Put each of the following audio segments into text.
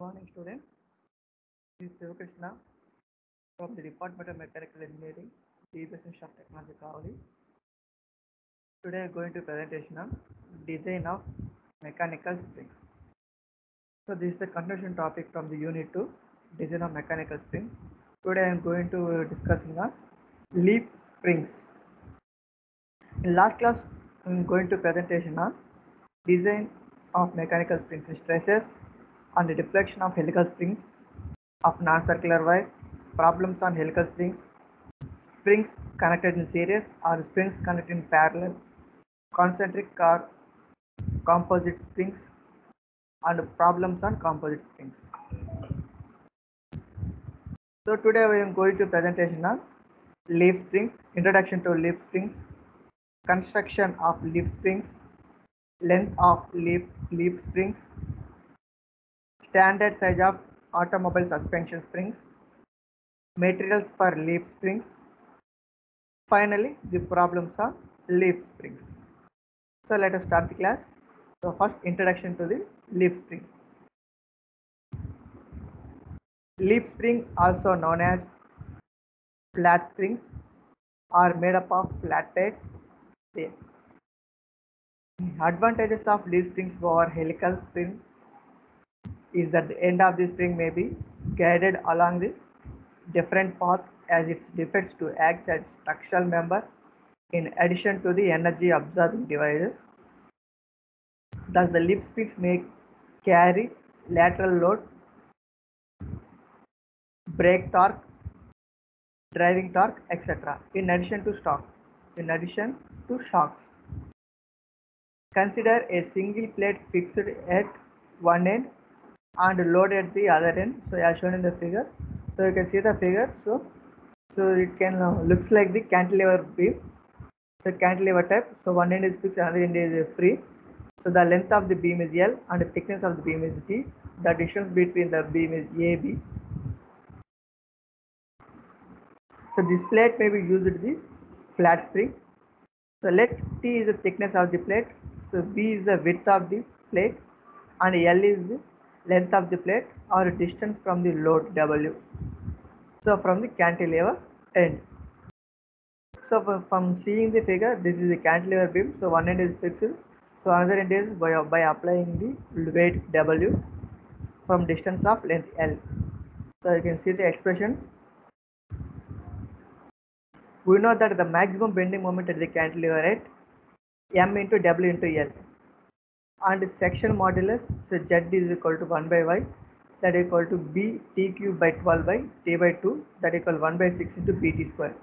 Morning students, this is Sivakrishna from the Department of Mechanical Engineering, DBS of Technology Kavali. Today I am going to presentation on design of mechanical springs. So this is the continuation topic from the unit 2, design of mechanical springs. Today I am going to discussing on leaf springs. In last class I am going to presentation on design of mechanical springs, stresses on the deflection of helical springs of non-circular wire, problems on helical springs, springs connected in series or springs connected in parallel, concentric or composite springs, and problems on composite springs. So today we am going to presentation on leaf springs, introduction to leaf springs, construction of leaf springs, length of leaf springs, standard size of automobile suspension springs, materials for leaf springs, finally the problems of leaf springs. So let us start the class. So first, introduction to the leaf spring. Leaf spring, also known as flat springs, are made up of flat plates. The advantages of leaf springs over helical spring is that the end of the spring may be guided along the different path as its defects to act as structural member in addition to the energy absorbing devices. Thus the leaf springs may carry lateral load, brake torque, driving torque, etc. In addition to shocks. Consider a single plate fixed at one end and loaded at the other end. So as shown in the figure. So you can see the figure. So it can looks like the cantilever beam. So cantilever type. So one end is fixed, another end is free. So the length of the beam is L and the thickness of the beam is T. The distance between the beam is AB. So this plate may be used in the flat spring. So let T is the thickness of the plate. So B is the width of the plate and L is the length of the plate or distance from the load W. So from the cantilever end. So from seeing the figure, this is the cantilever beam. So one end is fixed. So another end is by applying the weight W from distance of length L. So you can see the expression. We know that the maximum bending moment at the cantilever at M into W into L. And section modulus, so Z is equal to 1 by Y, that is equal to B T cube by 12 by T by 2, that is equal to 1 by 6 into BT square.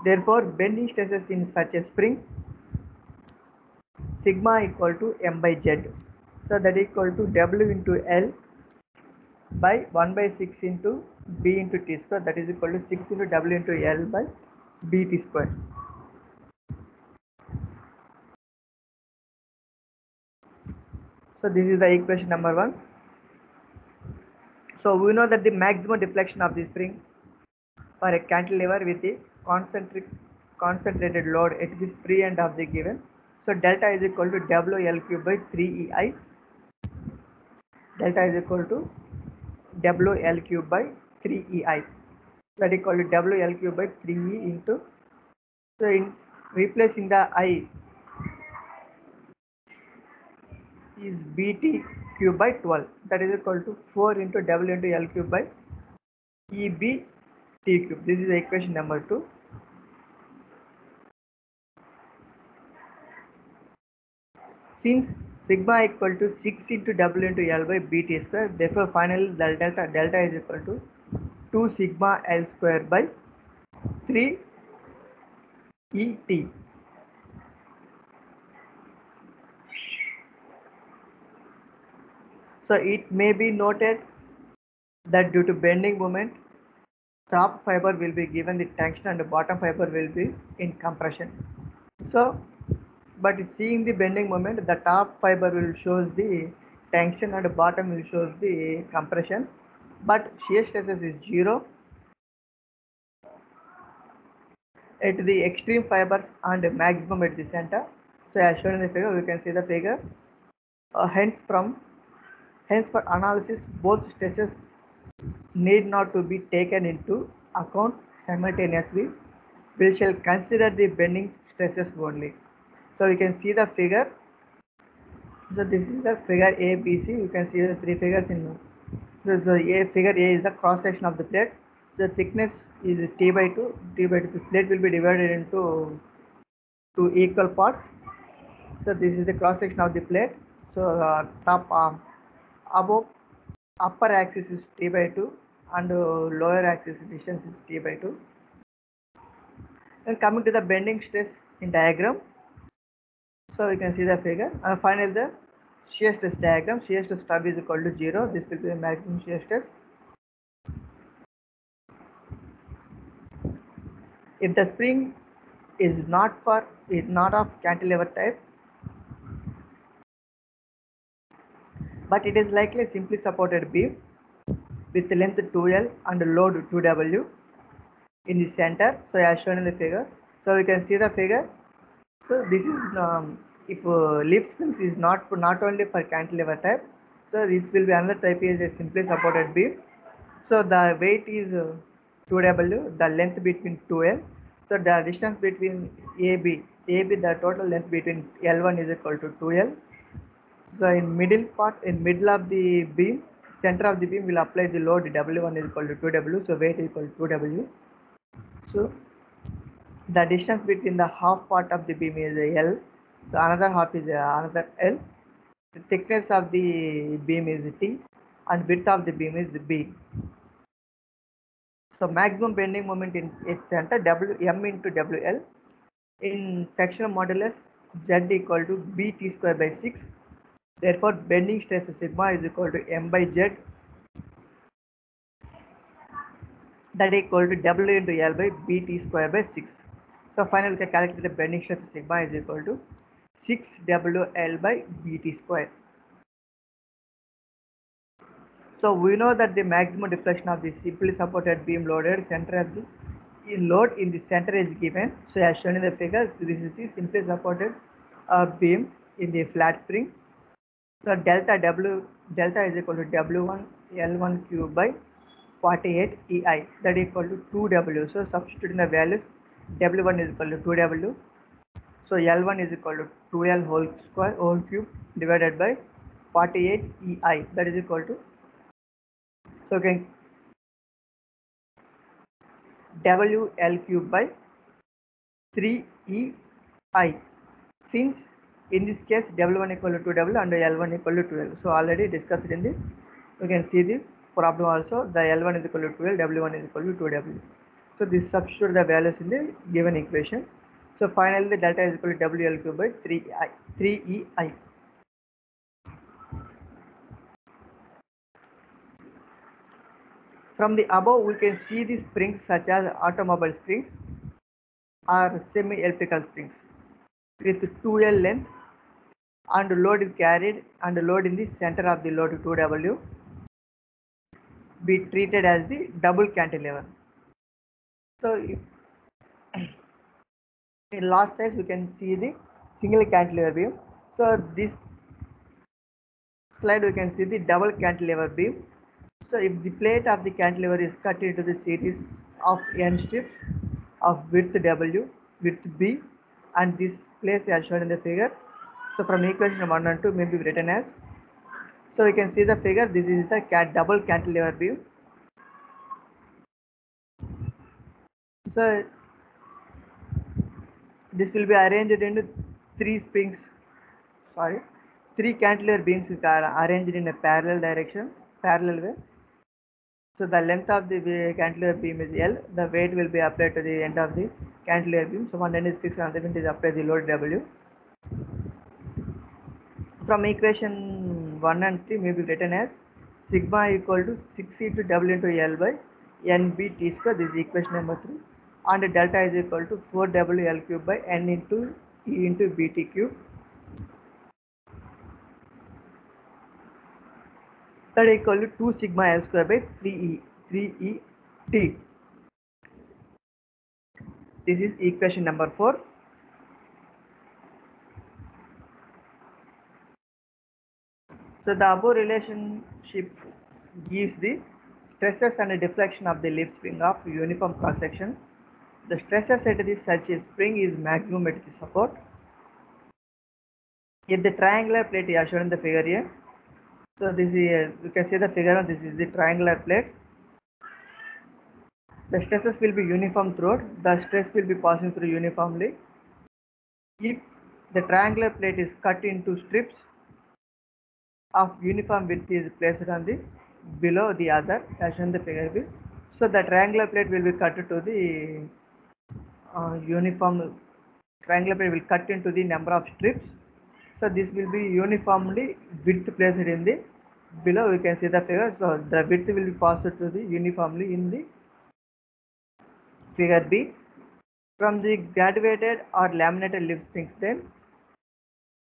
Therefore, bending stresses in such a spring, sigma equal to M by Z. So that is equal to W into L by 1 by 6 into B into T square, that is equal to 6 into W into L by BT square. So this is the equation number 1. So we know that the maximum deflection of the spring for a cantilever with a concentrated load at this free end of the given. So delta is equal to WL cube by 3EI. Delta is equal to WL cube by 3EI. That is equal to WL cube by 3E into. So in replacing the I is BT cube by 12. That is equal to 4 into W into L cube by EB T cube. This is the equation number 2. Since sigma equal to 6 into W into L by BT square, therefore finally the delta is equal to 2 sigma L square by 3 ET. So it may be noted that due to bending moment, top fiber will be given the tension and the bottom fiber will be in compression. So, but seeing the bending moment, the top fiber will shows the tension and the bottom will shows the compression, but shear stresses is 0 at the extreme fibers and maximum at the center. So as shown in the figure, we can see the figure. Hence from Hence, for analysis, both stresses need not to be taken into account simultaneously. We shall consider the bending stresses only. So we can see the figure. So this is the figure A, B, C. You can see the three figures in. So A, figure A is the cross section of the plate. The thickness is T by 2. T by 2. The plate will be divided into two equal parts. So this is the cross section of the plate. So top above upper axis is T by 2 and lower axis distance is T by 2. Then coming to the bending stress in diagram. So we can see the figure. And finally the shear stress diagram. Shear stress stub is equal to 0. This will be the maximum shear stress. If the spring is not of cantilever type, but it is likely simply supported beam with length 2L and load 2W in the center. So as shown in the figure. So we can see the figure. So this is if leaf springs is not only for cantilever type. So this will be another type is a simply supported beam. So the weight is 2W, the length between 2L. So the distance between AB, the total length between L1 is equal to 2L. So in middle of the beam, center of the beam will apply the load W1 is equal to 2W. So weight is equal to 2W. So the distance between the half part of the beam is L. So another half is another L. The thickness of the beam is T and width of the beam is B. So maximum bending moment in its center M into WL in sectional modulus Z equal to BT square by 6. Therefore, bending stress sigma is equal to M by Z, that equal to W into L by BT square by 6. So finally, we can calculate the bending stress sigma is equal to 6WL by BT square. So we know that the maximum deflection of the simply supported beam loaded center of the load in the center is given. So as shown in the figure, so this is the simply supported beam in the flat spring. So delta is equal to W1 L1 cube by 48 EI, that is equal to 2W. So substituting the values, W1 is equal to 2W. So L1 is equal to 2L whole cube divided by 48 EI, that is equal to, so again WL cube by 3EI. Since in this case W1 equal to 2W and L1 equal to 12. So already discussed in this, you can see the problem also. The L1 is equal to 12, W1 is equal to 2W. So this substitute the values in the given equation. So finally the delta is equal to WL cube by 3EI. From the above, we can see the springs such as automobile springs or semi-elliptical springs with 2L length and load is carried and load in the center of the load 2W be treated as the double cantilever. So in last size we can see the single cantilever beam. So this slide we can see the double cantilever beam. So if the plate of the cantilever is cut into the series of N strips of width W, width B, and this place as shown in the figure. So from equation 1 and 2 may be written as. So we can see the figure. This is the double cantilever beam. So this will be arranged into three cantilever beams are arranged in a parallel way. So the length of the cantilever beam is L. The weight will be applied to the end of the cantilever beam. So one end is fixed, another end is applied the load W. From equation 1 and 3 may be written as sigma equal to 6E to W into L by NB T square. This is equation number 3. And delta is equal to 4WL cube by N into E into BT cube. That is equal to 2 sigma L square by 3E T. This is equation number 4. So the above relationship gives the stresses and deflection of the leaf spring of uniform cross section. The stresses at the such a spring is maximum at the support. If the triangular plate is shown in the figure here, so this is you can see the figure. This is the triangular plate. The stresses will be uniform throughout. The stress will be passing through uniformly. If the triangular plate is cut into strips of uniform width is placed on the below the other as shown in the figure B. So the triangular plate will be cut to the uniform triangular plate will cut into the number of strips. So this will be uniformly width placed in the below. You can see the figure. So the width will be passed to the uniformly in the figure B. From the graduated or laminated leaf springs then.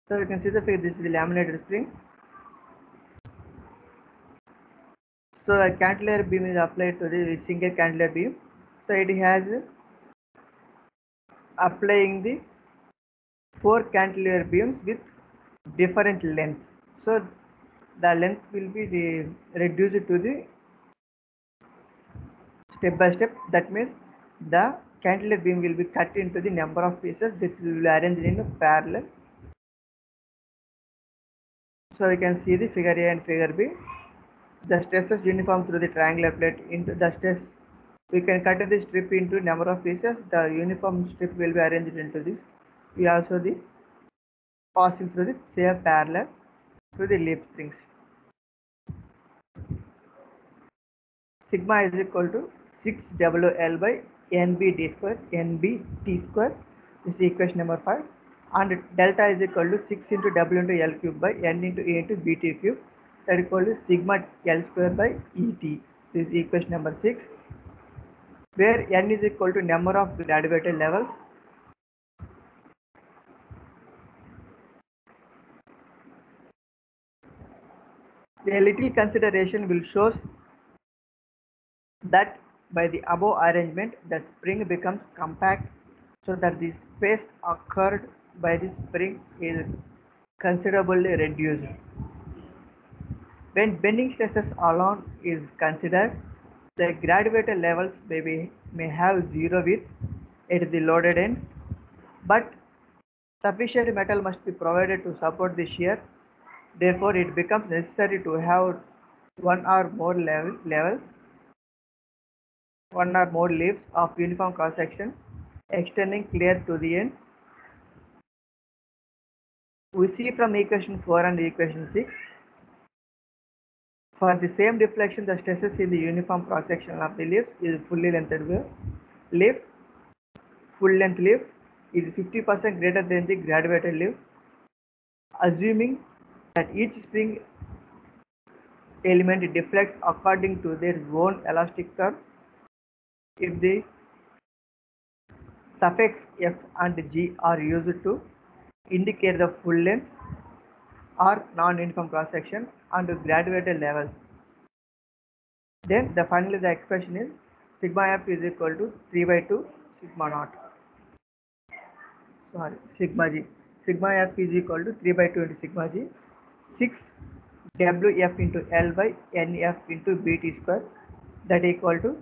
So you can see the figure. This is the laminated spring. So a cantilever beam is applied to the single cantilever beam. So it has applying the 4 cantilever beams with different lengths. So the length will be reduced to the step by step. That means the cantilever beam will be cut into the number of pieces. This will be arranged in a parallel. So you can see the figure A and figure B. The stresses uniform through the triangular plate into the stress. We can cut the strip into number of pieces. The uniform strip will be arranged into this. We also the passing through the same parallel to the leaf springs. Sigma is equal to 6WL by NB square, NB T square. This is equation number 5. And delta is equal to 6 into W into L cube by N into A into BT cube. That is equal to sigma L square by ET. This is equation number 6. Where N is equal to number of graduated levels. A little consideration will show that by the above arrangement the spring becomes compact so that the space occurred by the spring is considerably reduced. When bending stresses alone is considered, the graduated levels may have zero width at the loaded end, but sufficient metal must be provided to support the shear. Therefore, it becomes necessary to have one or more leaves of uniform cross section extending clear to the end. We see from equation 4 and equation 6. For the same deflection, the stresses in the uniform cross section of the leaf is fully lengthened leaf. Full length leaf is 50% greater than the graduated leaf. Assuming that each spring element deflects according to their own elastic curve, if the suffix F and G are used to indicate the full length or non-uniform cross section and graduated levels, then finally the expression is sigma F is equal to 3 by 2 sigma naught. Sigma G. Sigma F is equal to 3 by 2 into sigma G. 6 WF into L by NF into BT square, that equal to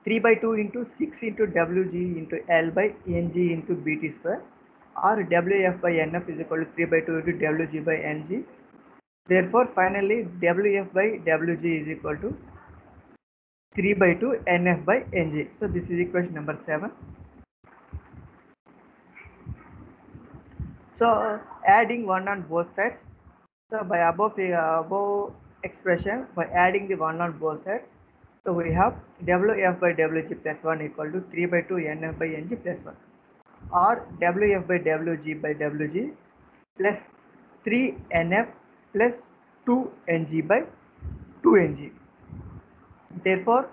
3 by 2 into 6 into WG into L by NG into BT square, or WF by NF is equal to 3 by 2 into WG by NG. Therefore, finally, WF by WG is equal to 3 by 2 NF by NG. So, this is equation number 7. So, adding 1 on both sides. So, by above expression, by adding the 1 on both sides, so we have WF by WG plus 1 equal to 3 by 2 NF by NG plus 1, or WF by WG by WG plus 3 NF plus 2 NG by 2 NG. Therefore,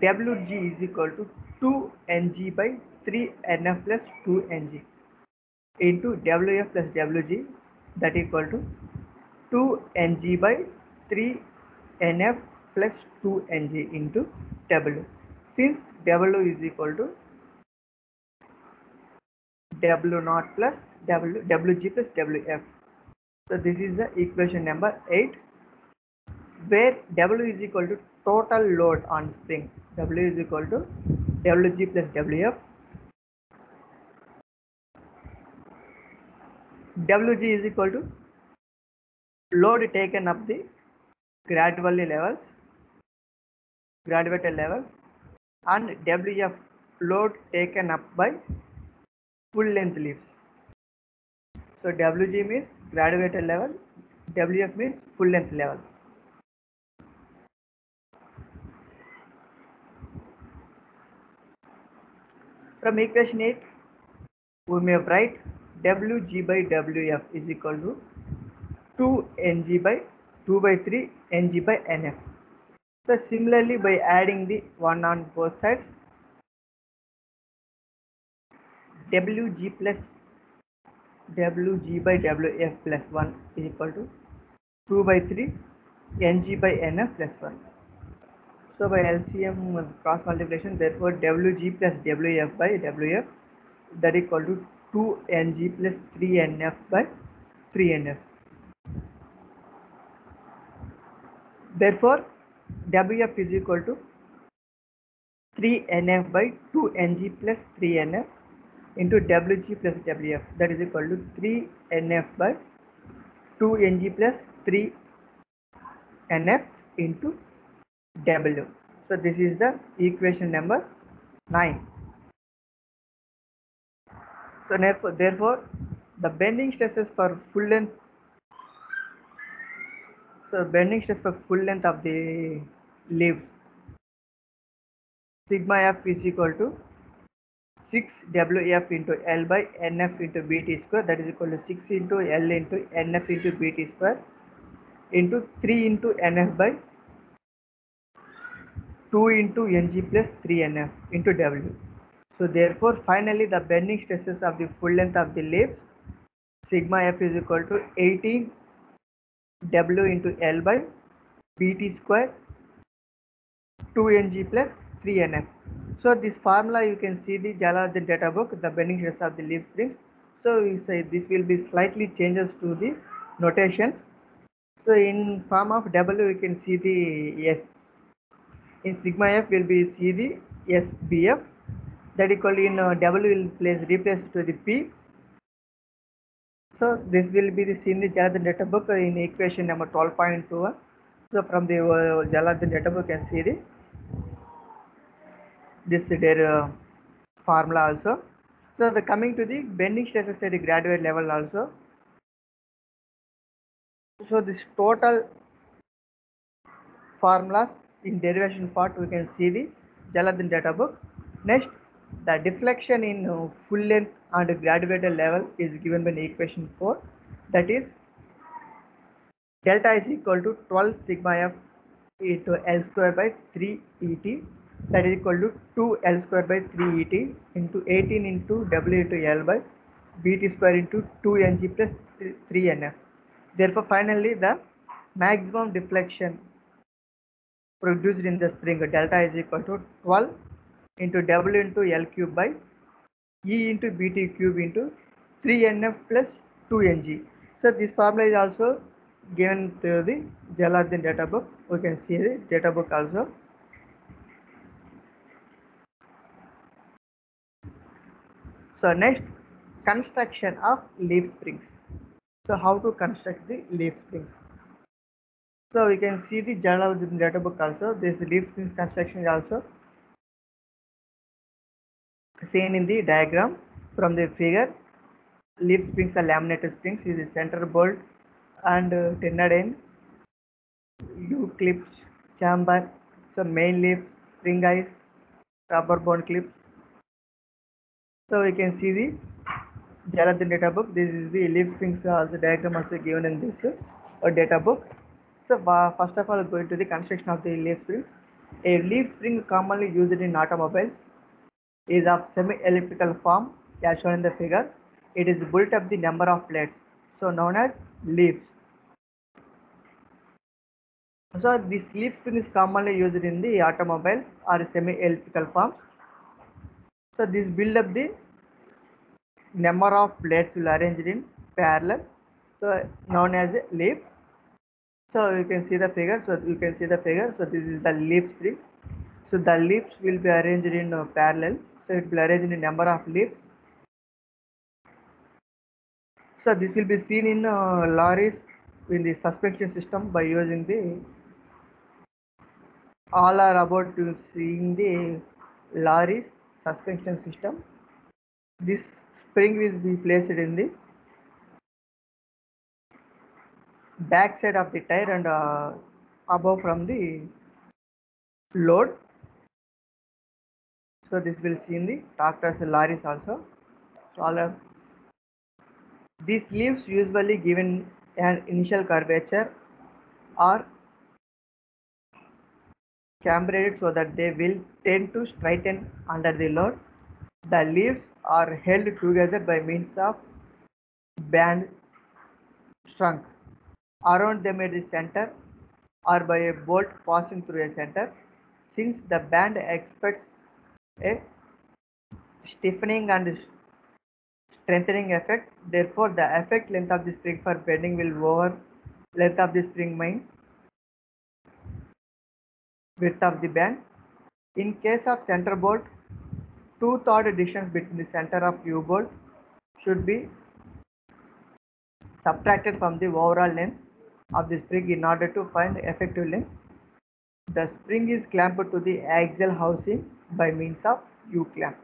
WG is equal to 2 NG by 3 NF plus 2 NG into WF plus WG, that equal to 2 NG by 3 NF plus 2 NG into W. Since W is equal to W naught plus Wg plus Wf. So this is the equation number 8, where W is equal to total load on spring. W is equal to Wg plus Wf. Wg is equal to load taken up the graduated levels, and Wf load taken up by full length leaves. So Wg means graduated level, Wf means full length levels. From equation 8, we may write Wg by Wf is equal to 2 Ng by 2 by 3 Ng by Nf. So similarly, by adding the 1 on both sides, Wg plus Wg by Wf plus 1 is equal to 2 by 3 Ng by Nf plus 1. So by LCM cross multiplication, therefore Wg plus Wf by Wf, that is equal to 2 Ng plus 3 Nf by 3 Nf. Therefore Wf is equal to 3 Nf by 2 Ng plus 3 Nf into Wg plus Wf, that is equal to 3 Nf by 2 Ng plus 3 Nf into W. So this is the equation number 9. So therefore the bending stresses for full length, bending stress for full length of the leaf, sigma f is equal to 6 Wf into L by Nf into Bt square, that is equal to 6 into L into Nf into Bt square into 3 into Nf by 2 into Ng plus 3 Nf into W. So therefore finally the bending stresses of the full length of the leaf, sigma f is equal to 18 W into L by Bt square 2 Ng plus 3 Nf. So this formula you can see the Jalaluddin data book, the bending stress of the leaf springs. So we say this will be slightly changes to the notations. So in form of W you can see the S. In sigma f will be see the SBF, that equal in W will replace to the P. So this will be the seen the Jalaluddin data book in equation number 12.2. So from the Jalaluddin data book you can see this their formula also. So the coming to the bending stresses at the graduate level also. So this total formulas in derivation part we can see the Jalaluddin data book. Next, the deflection in full length and graduated level is given by the equation 4, that is delta is equal to 12 sigma f into L square by 3 Et, that is equal to 2 L square by 3 Et into 18 into W into L by Bt square into 2 Ng plus 3 Nf. Therefore finally the maximum deflection produced in the spring delta is equal to 12 into W into L cube by E into Bt cube into 3 Nf plus 2 Ng. So this formula is also given to the Jalaluddin data book. We can see the data book also. So next, construction of leaf springs. So how to construct the leaf springs? So we can see the Jalaluddin data book also. This leaf springs construction is also seen in the diagram from the figure. Leaf springs are laminated springs. Is the center bolt and tenured end, U clips, chamber, so main leaf, spring eyes, rubber bond clips. So we can see the Jalaluddin data book. This is the leaf springs also diagram also given in this data book. So first of all, going to the construction of the leaf spring. A leaf spring commonly used in automobiles is of semi-elliptical form as shown in the figure. It is built up the number of plates, so known as leaves. So this leaf spring is commonly used in the automobiles or semi-elliptical form. So this build up the number of blades will arranged in parallel, so known as a leaf. So you can see the figure. So this is the leaf spring. So the leaves will be arranged in parallel. So it will arrange in number of leaves. So this will be seen in lorries in the suspension system by using the all are about to seeing the lorries suspension system. This spring will be placed in the back side of the tire and above from the load. So this will see in the tractors and lorries also. So all are these leaves usually given an initial curvature or cambered so that they will tend to straighten under the load. The leaves are held together by means of band strung around them at the center or by a bolt passing through a center. Since the band expects a stiffening and strengthening effect, therefore the effect length of the spring for bending will over length of the spring main width of the band. In case of center bolt, 2/3 distance between the center of U-bolt should be subtracted from the overall length of the spring in order to find effective length. The spring is clamped to the axial housing by means of U-clamp.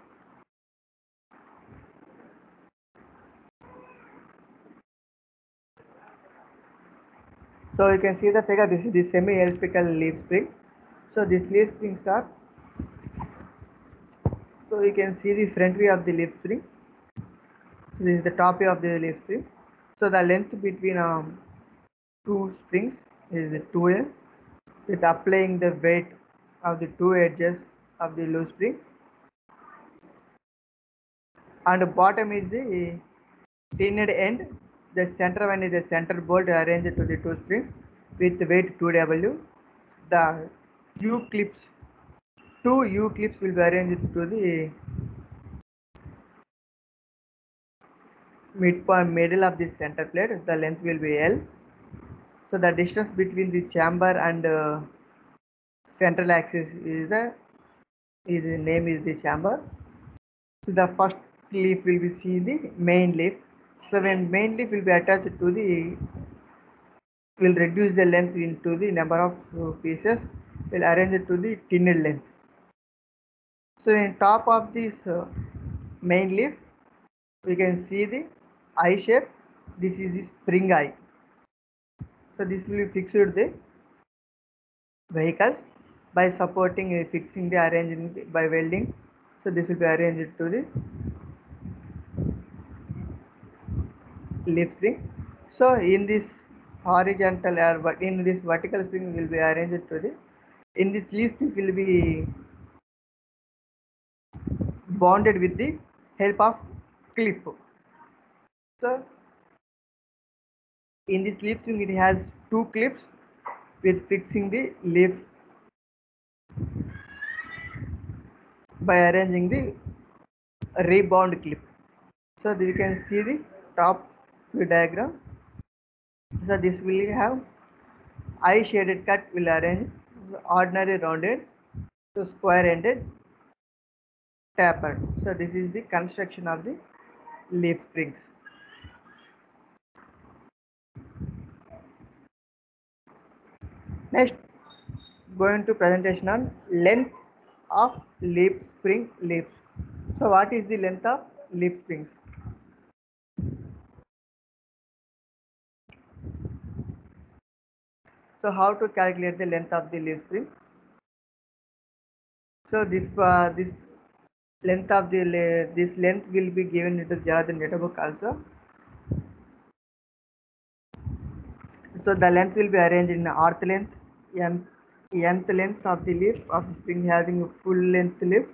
So you can see the figure. This is the semi-elliptical leaf spring. So these leaf springs are. So you can see the front view of the leaf spring. This is the top view of the leaf spring. So the length between two springs is 2L. With applying the weight of the two edges of the loose spring, and the bottom is the tinned end. The center one is the center bolt arranged to the two springs with weight 2W. The U clips, two U clips will be arranged to the midpoint middle of the center plate. The length will be L. So the distance between the chamber and central axis is the name is the chamber. So the first leaf will be see the main leaf. So when main leaf will be attached to the will reduce the length into the number of pieces, will arrange it to the tinned length. So in top of this main leaf, we can see the eye shape. This is the spring eye. So this will be fixed to the vehicles by supporting fixing the arranging by welding. So this will be arranged to the leaf spring. So in this horizontal or in this vertical spring will be arranged to the in this leaf spring will be bonded with the help of clip. So in this leaf spring it has two clips with fixing the leaf by arranging the rebound clip. So you can see the top view diagram. So this will have eye shaded cut will arrange ordinary rounded to square ended tapered. So this is the construction of the leaf springs. Next, going to presentation on length of leaf spring leaves. So what is the length of leaf springs? So how to calculate the length of the leaf spring? So this length of the this length will be given in the Jonathan data book also. So the length will be arranged in earth length, nth length of the leaf of the spring having a full length leaf.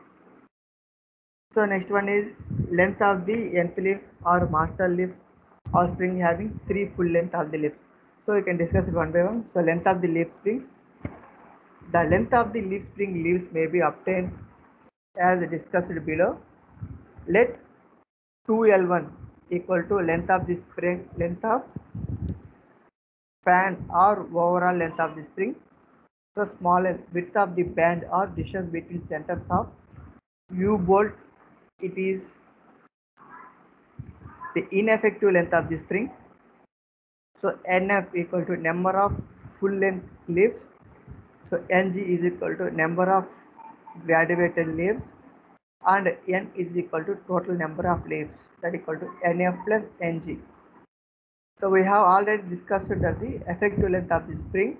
So next one is length of the nth leaf or master leaf or spring having 3 full length of the leaf. So we can discuss it one by one. So length of the leaf springs. The length of the leaf spring leaves may be obtained as discussed below. Let 2L1 equal to length of the spring, length of span or overall length of the spring. So small l, width of the band or distance between centers of U bolt, it is the ineffective length of the spring. So NF equal to number of full length leaves. So Ng is equal to number of graduated leaves, and N is equal to total number of leaves, that equal to NF plus Ng. So we have already discussed that the effective length of the spring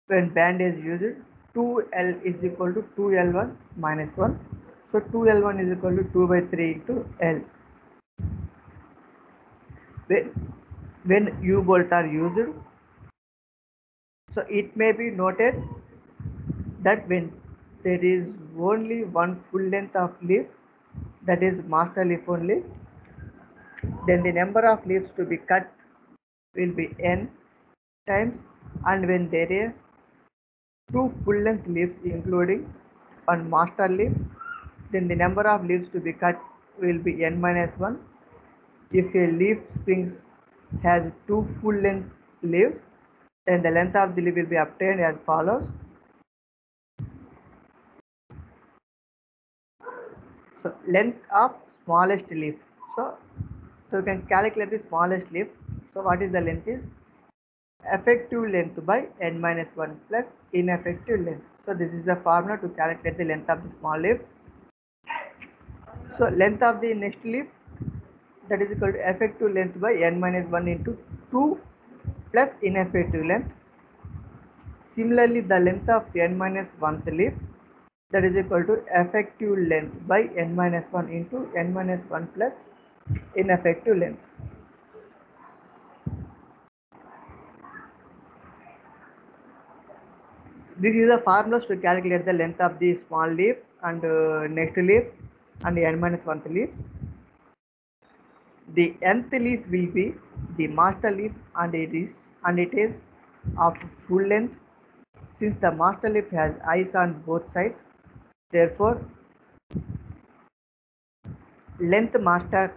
when band is used, 2L is equal to 2L1 minus 1. So 2L1 is equal to 2 by 3 into L. When U bolt are used, so it may be noted that when there is only one full length of leaf, that is master leaf only, then the number of leaves to be cut will be n times, and when there is two full length leaves including one master leaf, then the number of leaves to be cut will be n minus 1. If a leaf spring has two full length leaves, then the length of the leaf will be obtained as follows. So length of smallest leaf. So you can calculate the smallest leaf. So what is the length is effective length by n minus 1 plus ineffective length. So this is the formula to calculate the length of the small leaf. So length of the next leaf, that is equal to effective length by n minus 1 into 2 plus ineffective length. Similarly, the length of n minus 1th leaf, that is equal to effective length by n minus 1 into n minus 1 plus ineffective length. This is the formulas to calculate the length of the small leaf and next leaf and the n minus 1th leaf. The nth leaf will be the master leaf, and it is of full length. Since the master leaf has eyes on both sides, therefore length master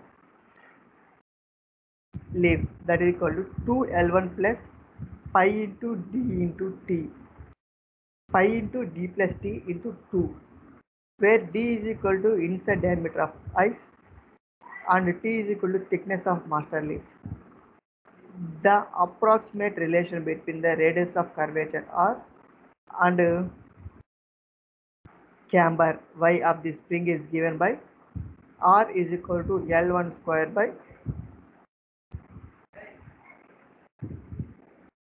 leaf, that is equal to 2L1 plus pi into d into t, pi into d plus t into 2, where d is equal to inside diameter of eyes and t is equal to thickness of master leaf. The approximate relation between the radius of curvature R and camber y of the spring is given by R is equal to L1 square by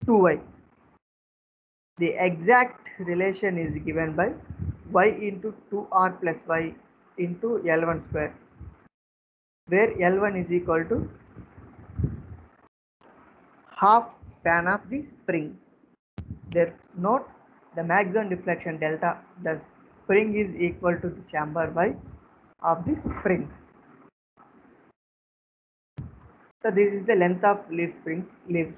2y. The exact relation is given by y into 2R plus y into L1 square, where L1 is equal to half span of the spring. There note the maximum deflection delta, the spring is equal to the chamber y of the springs. So this is the length of leaf springs leaves.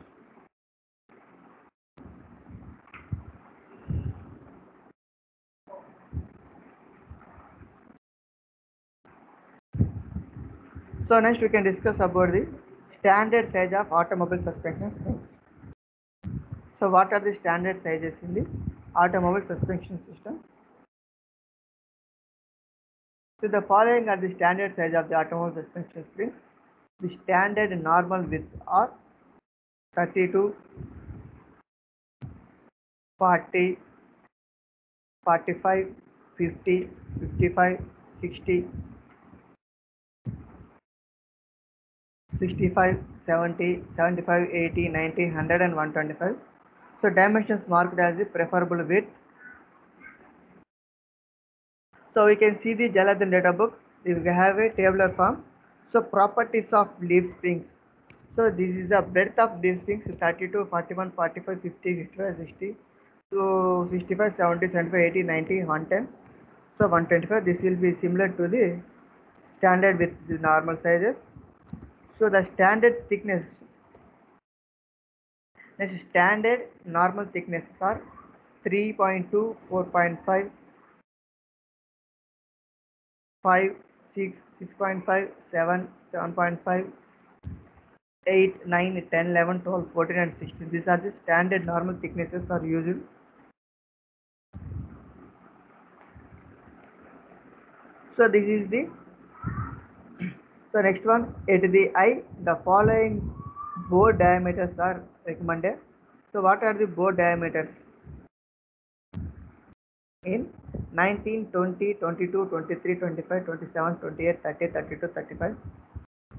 So next we can discuss about the standard size of automobile suspension springs. So what are the standard sizes in the automobile suspension system? So the following are the standard size of the automobile suspension springs. The standard normal widths are 32, 40, 45, 50, 55, 60, 65, 70, 75, 80, 90, 100 and 125. So dimensions marked as the preferable width. So we can see the Jaladan data book. We have a tabular form. So properties of leaf springs. So this is the breadth of leaf springs 32, 41, 45, 50, 55, 60. So 65, 70, 75, 80, 90, 110. So 125. This will be similar to the standard with the normal sizes. So the standard thickness. Next, standard normal thicknesses are 3.2, 4.5, 5, 6, 6.5, 7, 7.5, 8, 9, 10, 11, 12, 14 and 16. These are the standard normal thicknesses are used. So this is the, so next one, at the eye, the following bore diameters are recommended. So what are the bore diameters? In 19, 20, 22, 23, 25, 27, 28, 30, 32, 35,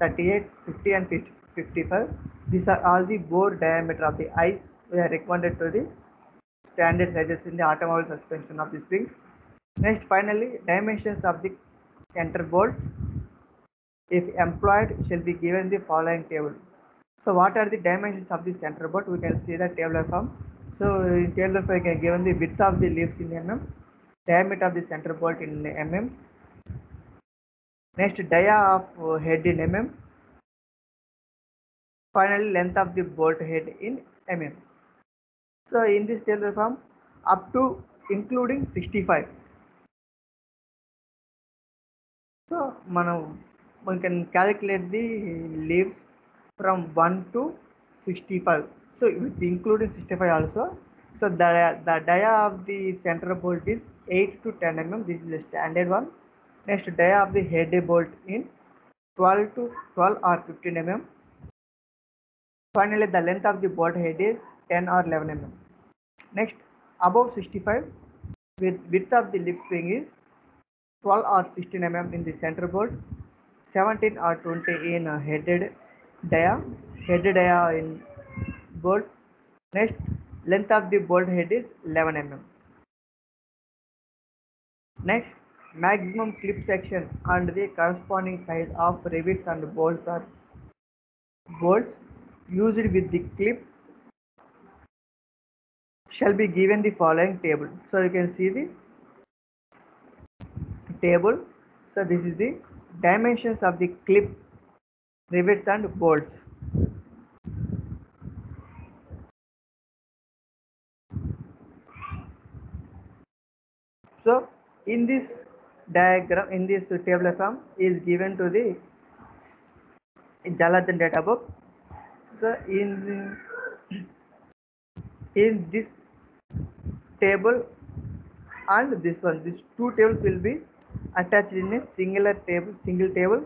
38, 50 and 55. These are all the bore diameter of the eyes we are recommended to the standard sizes in the automobile suspension of the springs. Next, finally, dimensions of the center bolt, if employed, shall be given the following table. So what are the dimensions of the center bolt? We can see the tabular form. So in tabular form, we can given the width of the leaves in mm, diameter of the center bolt in mm, next dia of head in mm, finally length of the bolt head in mm. So in this tabular form, up to including 65. So we can calculate the leaves from 1 to 65. So with including 65 also. So the dia of the center bolt is 8 to 10 mm. This is the standard one. Next, dia of the head bolt in 12 to 12 or 15 mm. Finally, the length of the bolt head is 10 or 11 mm. Next, above 65, with width of the leaf spring is 12 or 16 mm in the center bolt, 17 or 20 in headed dia in bolt. Next, length of the bolt head is 11 mm. Next, maximum clip section and the corresponding size of rivets and bolts are bolts used with the clip shall be given the following table. So you can see the table. So this is the dimensions of the clip, rivets and bolts. So in this diagram, in this table form is given to the Jaladan data book. So in this table and this one, these two tables will be attached in a single table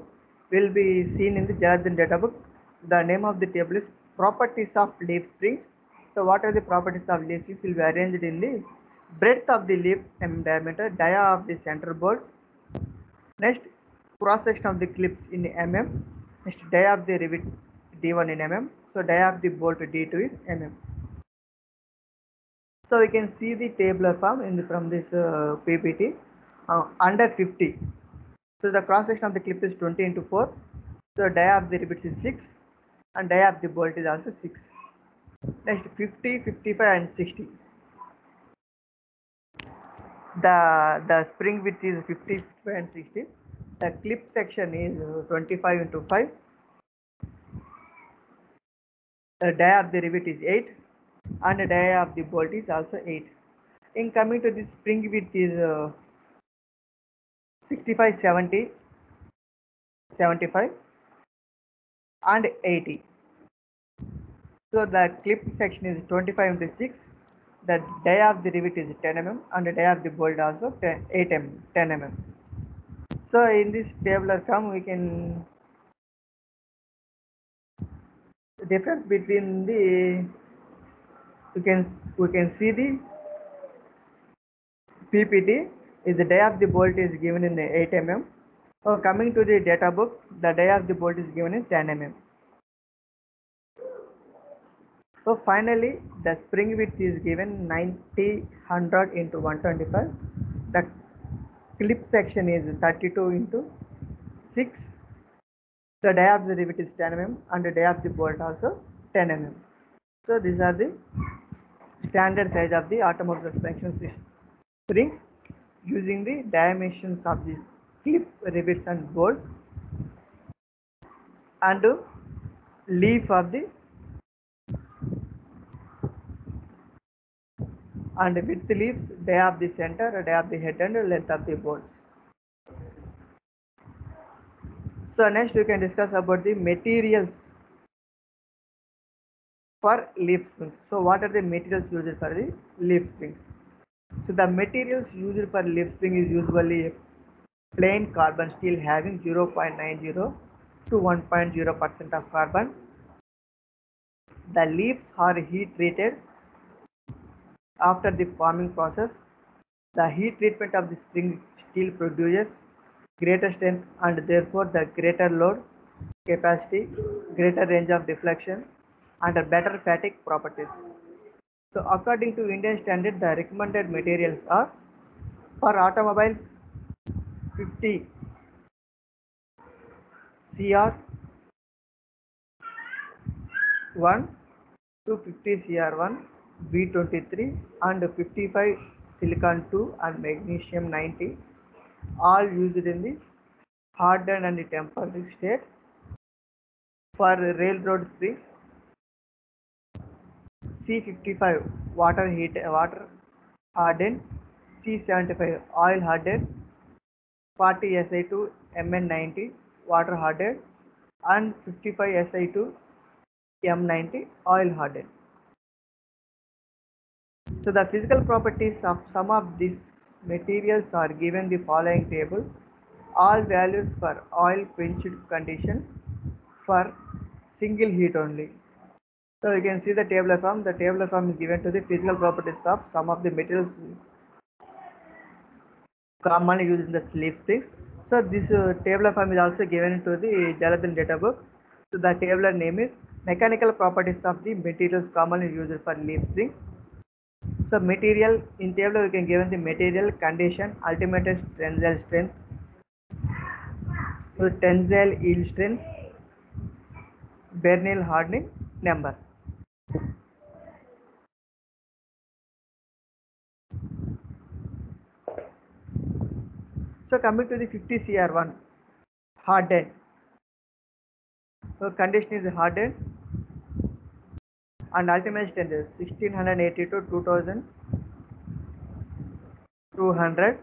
will be seen in the Jaladan data book. The name of the table is properties of leaf springs. So what are the properties of leaf springs will be arranged in the breadth of the leaf mm diameter, dia of the center bolt, next cross section of the clips in mm, next dia of the rivet d1 in mm, so dia of the bolt d2 is mm. So we can see the tabular form from this PPT under 50. So the cross section of the clip is 20 into 4. So dia of the rivet is 6 and dia of the bolt is also 6. Next 50, 55 and 60. The spring width is 50, 55 and 60. The clip section is 25 into 5. The dia of the rivet is 8 and the dia of the bolt is also 8. In coming to the spring width is 65, 70, 75 and 80. So the clip section is 25 into 6. The dia of the rivet is 10 mm and the dia of the bolt also 8 mm, 10 mm. So in this tabular form we can difference between the we can see the PPT is the dia of the bolt is given in the 8 mm. So coming to the data book, the dia of the bolt is given in 10 mm. So finally, the spring width is given 90, 100 into 125. The clip section is 32 into 6. The dia of the rivet is 10 mm and the dia of the bolt also 10 mm. So these are the standard size of the automotive suspension springs using the dimensions of the clip, rivets and bolts and leaf of the and width leaves, dia of the center, dia of the head and length of the bolt. So next we can discuss about the materials for leaf springs. So what are the materials used for the leaf springs? So the materials used for leaf spring is usually plain carbon steel having 0.90 to 1.0% of carbon. The leaves are heat treated after the forming process. The heat treatment of the spring steel produces greater strength and therefore the greater load capacity, greater range of deflection and better fatigue properties. So according to Indian standard, the recommended materials are for automobiles 50 CR1 to 50 CR1 B23 and 55 silicon 2 and magnesium 90, all used in the hardened and tempered state. For railroad springs, C55 water hardened, C75 oil hardened, 40 Si2 Mn90 water hardened and 55 Si2 M90 oil hardened. So the physical properties of some of these materials are given the following table. All values for oil quenched condition for single heat only. So you can see the tabular form. The tabular form is given to the physical properties of some of the materials commonly used in the leaf springs. So this tabular form is also given to the Jaladan data book. So the tabular name is mechanical properties of the materials commonly used for leaf springs. So material in table we can given the material condition, ultimate tensile strength, so tensile yield strength, Bernal hardening number. So coming to the 50 CR1 hardened. So condition is hardened and ultimate strength is 1680 to 2200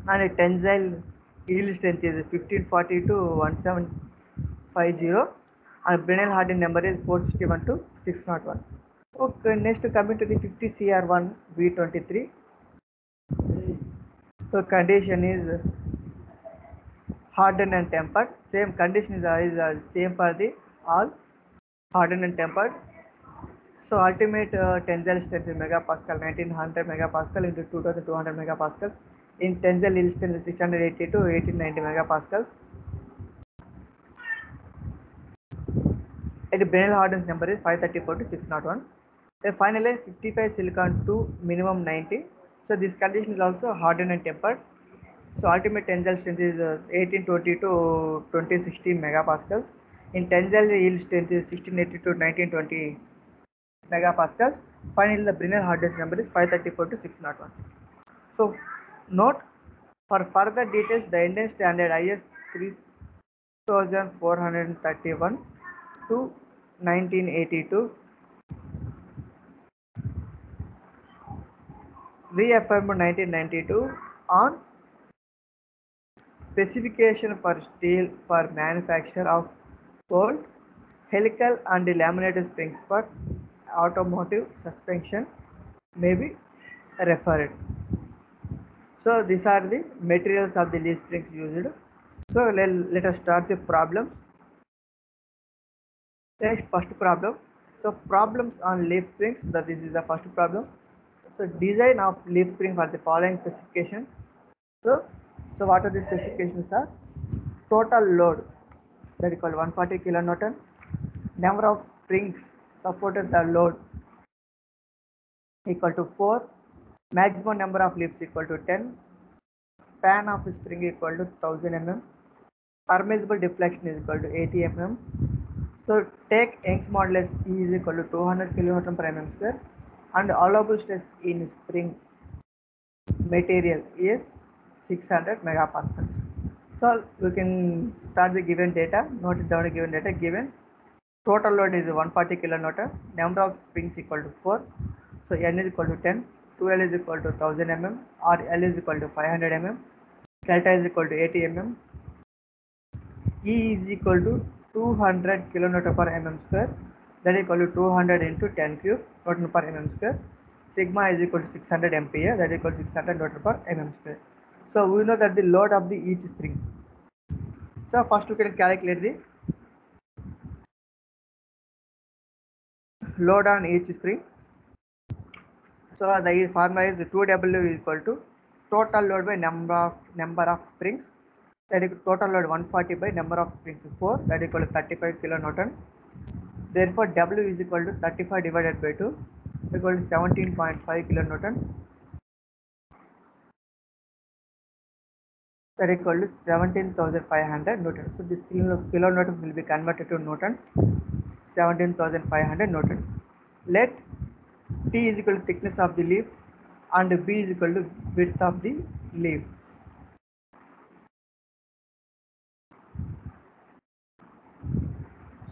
and tensile yield strength is 1540 to 1750 and Bernal hardening number is 461 to 601. Okay, next coming to the 50 CR1 V23. So condition is hardened and tempered. Same condition is same for the all hardened and tempered. So ultimate tensile strength is megapascal 1900 megapascal into 2200 megapascals. In tensile yield strength is 680 to 1890 megapascals. And the Bernal hardened number is 534 to 601. Then finally 55 silicon 2 minimum 90. So this condition is also hardened and tempered. So ultimate tensile strength is 1820 to 2060 megapascals. In tensile yield strength is 1680 to 1920 megapascals. Finally, the Bernal hardness number is 534 to 601. So note, for further details, the Indian standard IS 3431 to 1982 reaffirmed 1992 on specification for steel for manufacture of cold, helical and laminated springs for automotive suspension may be referred. So these are the materials of the leaf springs used. So let us start the problems. Next, first problem. So problems on leaf springs. So this is the first problem. So design of leaf spring for the following specifications. So what are the specifications are? Total load, that is called 140 kilonewton. Number of springs supported the load equal to 4. Maximum number of leaves equal to 10. Span of spring equal to 1000 mm. Permissible deflection is equal to 80 mm. So take Young's modulus E is equal to 200 kN per mm square and allowable stress in spring material is 600 megapascals. So we can start the given data. Note it down the given data. Given total load is 140 kilonewton. Number of springs equal to 4. So N is equal to 10. 2L is equal to 1000 mm or L is equal to 500 mm. delta is equal to 80 mm, E is equal to 200 kilonewton per mm square, that is equal to 200 into 10 cube Newton per mm square. Sigma is equal to 600 MPa, that is equal to 600 Newton per mm square. So we know that the load of the each spring. So first we can calculate the load on each spring. So the formula is 2W is equal to total load by number of springs. That is total load 140 by number of springs 4, that is equal to 35 kilonewton. Therefore W is equal to 35 divided by 2, equal to 17.5 kilonewton, that is equal to 17,500 newtons. So this kilonewtons will be converted to newtons, 17,500 newtons. Let T is equal to thickness of the leaf and B is equal to width of the leaf.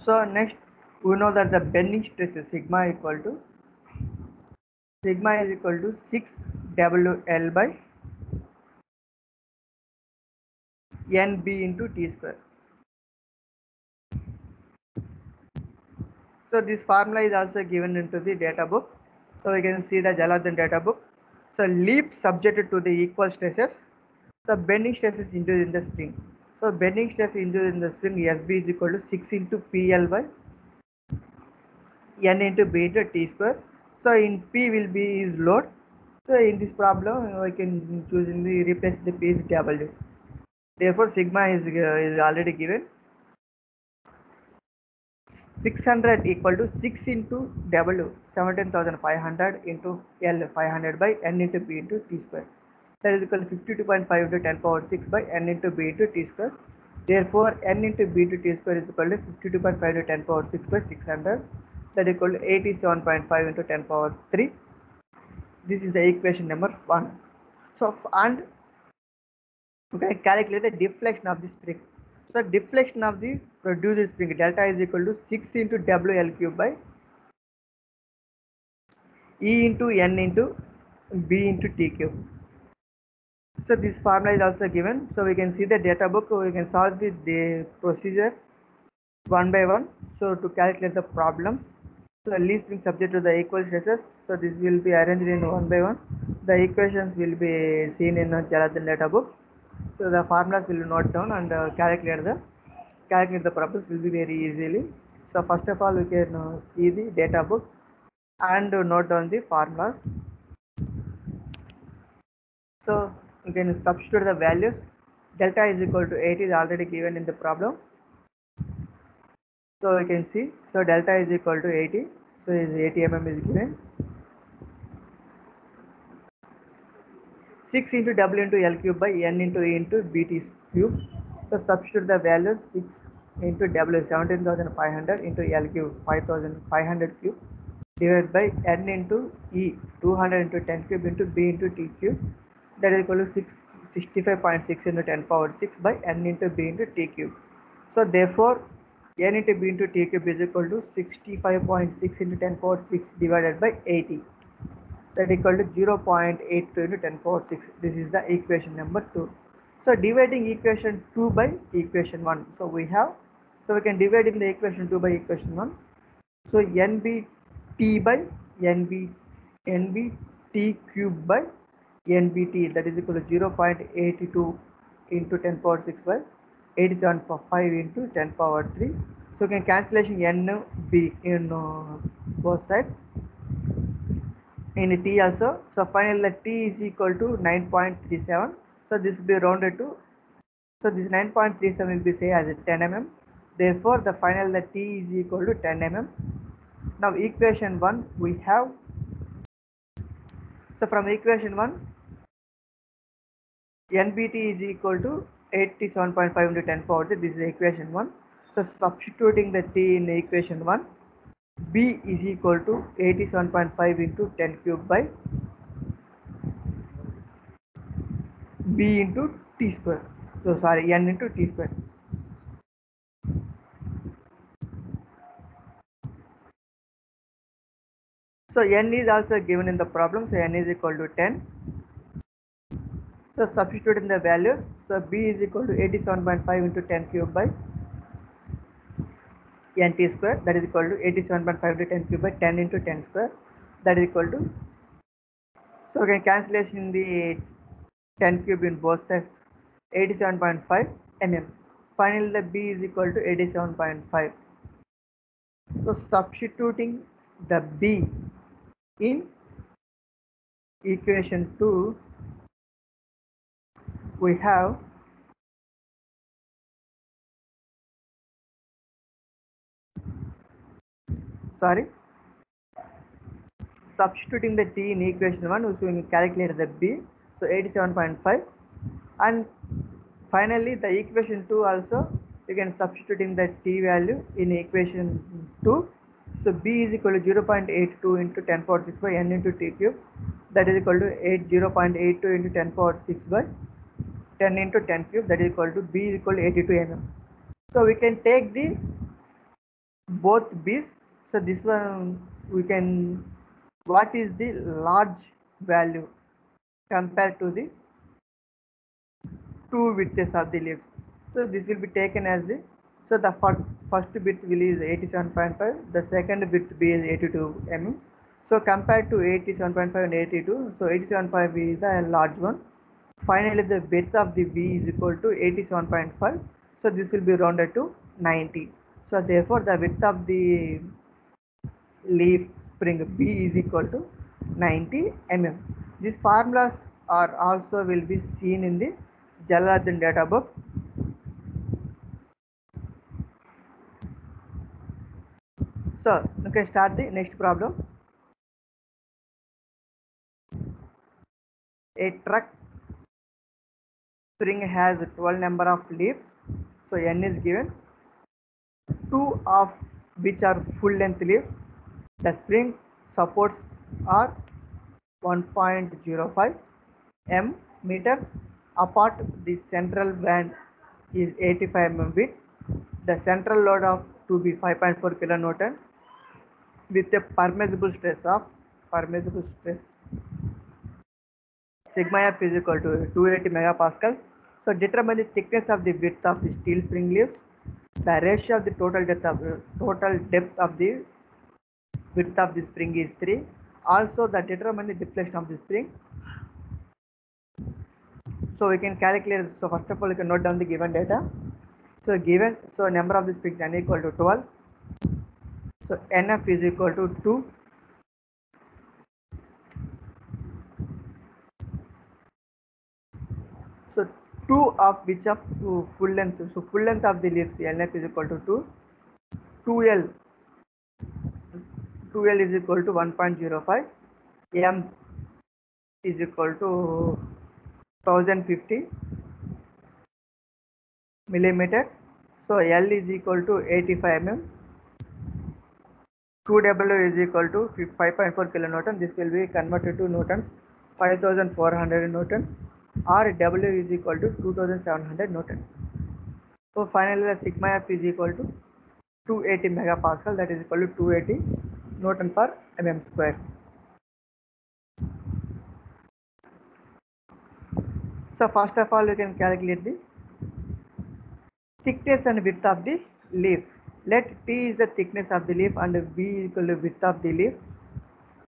So next we know that the bending stress is sigma is equal to 6WL by NB into T square. So this formula is also given into the data book. So we can see the Jalaluddin data book. So leaf subjected to the equal stresses. So bending stress is induced in the spring. So bending stress induced in the spring SB is equal to 6 into PL by N into B into T square. So in P will be is load. So in this problem we can choose in the replace the P is W. Therefore sigma is already given. 600 equal to 6 into W, 17,500 into L 500 by N into B into T square. That is equal to 52.5 into 10 power 6 by N into B into T square. Therefore N into B into T square is equal to 52.5 into 10 power 6 by 600. That is equal to 87.5 into 10 power 3. This is the equation number 1. So and we can calculate the deflection of the spring. So deflection of the produced spring delta is equal to 6 into WL cube by E into N into B into T cube. So this formula is also given. So we can see the data book. We can solve the procedure one by one. So to calculate the problem. So least spring subject to the equal stresses. So this will be arranged in one by one. The equations will be seen in the Jalaluddin data book. So the formulas will note down and calculate the problems will be very easily. So first of all we can see the data book and note down the formulas. So you can substitute the values. Delta is equal to 8 is already given in the problem. So you can see, so delta is equal to 80. So is 80 mm is given. 6 into W into L cube by N into E into BT cube. So substitute the values. 6 into W 17,500 into L cube 5,500 cube divided by N into E 200 into 10 cube into B into T cube, that is equal to 65.6 into 10 power 6 by N into B into T cube. So therefore N into B into T cube is equal to 65.6 into 10 power 6 divided by 80, that equal to 0.82 into 10 power 6. This is the equation number 2. So dividing equation 2 by equation 1. So we can divide in the equation 2 by equation 1. So NBT by NBT cube by NBT, that is equal to 0.82 into 10 power 6 by 87.5 into 10 power 3. So you can cancellation NB in both sides. In T also. So finally T is equal to 9.37. So this will be rounded to, so this 9.37 will be say as a 10 mm. Therefore the final T is equal to 10 mm. Now equation 1 we have, so from equation 1 NBT is equal to 87.5 into 10 power 3. This is equation 1. So substituting the T in equation 1, B is equal to 87.5 into 10 cube by B into T square. So sorry, N into T square. So N is also given in the problem. So N is equal to 10. So substituting the values, so B is equal to 87.5 into 10 cube by nt square, that is equal to 87.5 into 10 cube by 10 into 10 square, that is equal to, so we can cancellation the 10 cube in both sides, 87.5 mm. Finally the B is equal to 87.5. So substituting the B in equation 2, we have substituting the T in equation 1, so we can calculate the B, so 87.5, and finally the equation 2 also you can substitute in the T value in equation 2, so B is equal to 0.82 into 10 power 6 by n into T cube, that is equal to 0.82 into 10 power 6 by 10 into 10 cube, that is equal to B is equal to 82 mm. So we can take the both B's, so this one we can, what is the large value compared to the two widths of the leaves. So this will be taken as the, so the first bit will is 87.5, the second bit B is 82 mm. So compared to 87.5 and 82, so 87.5 is the large one. Finally the width of the B is equal to 87.5, so this will be rounded to 90. So therefore the width of the leaf spring B is equal to 90 mm. These formulas are also will be seen in the Jalaluddin data book. So you can start the next problem. A truck spring has 12 number of leaves, so n is given, 2 of which are full length leaves. The spring supports are 1.05 m meter apart. The central band is 85 mm width. The central load of to be 5.4 kilonewton with a permissible stress sigma f is equal to 280 megapascal. So determine the thickness of the width of the steel spring leaves. The ratio of the total depth of the width of the spring is 3. Also the determine the deflection of the spring. So we can calculate. So first of all, you can note down the given data. So given, so number of the springs n equal to 12. So nf is equal to 2. So 2 of which of full length. So full length of the leaves nf is equal to 2. 2l is equal to 1.05. M is equal to 1050 millimeter. So L is equal to 85 mm. 2W is equal to 5.4 kilonewton. This will be converted to newtons, 5400 newton, or W is equal to 2700 newton. So finally the sigma f is equal to 280 megapascal, that is equal to 280 newton per mm square. So first of all, you can calculate the thickness and width of the leaf. Let T is the thickness of the leaf and V is equal to width of the leaf.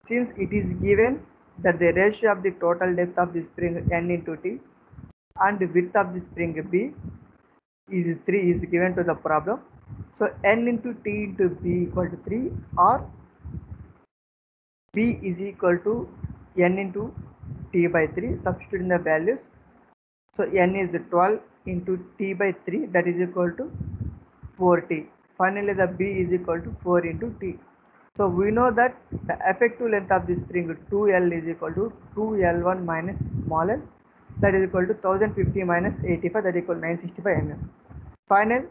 Since it is given that the ratio of the total depth of the spring n into T and the width of the spring B is 3 is given to the problem. So n into T into B equal to 3, or B is equal to n into T by 3, substituting the values. So n is 12 into T by 3, that is equal to 4T. Finally the B is equal to 4 into T. So we know that the effective length of the spring 2L is equal to 2L1 minus small l, that is equal to 1050 minus 85, that is equal to 965 mm. Final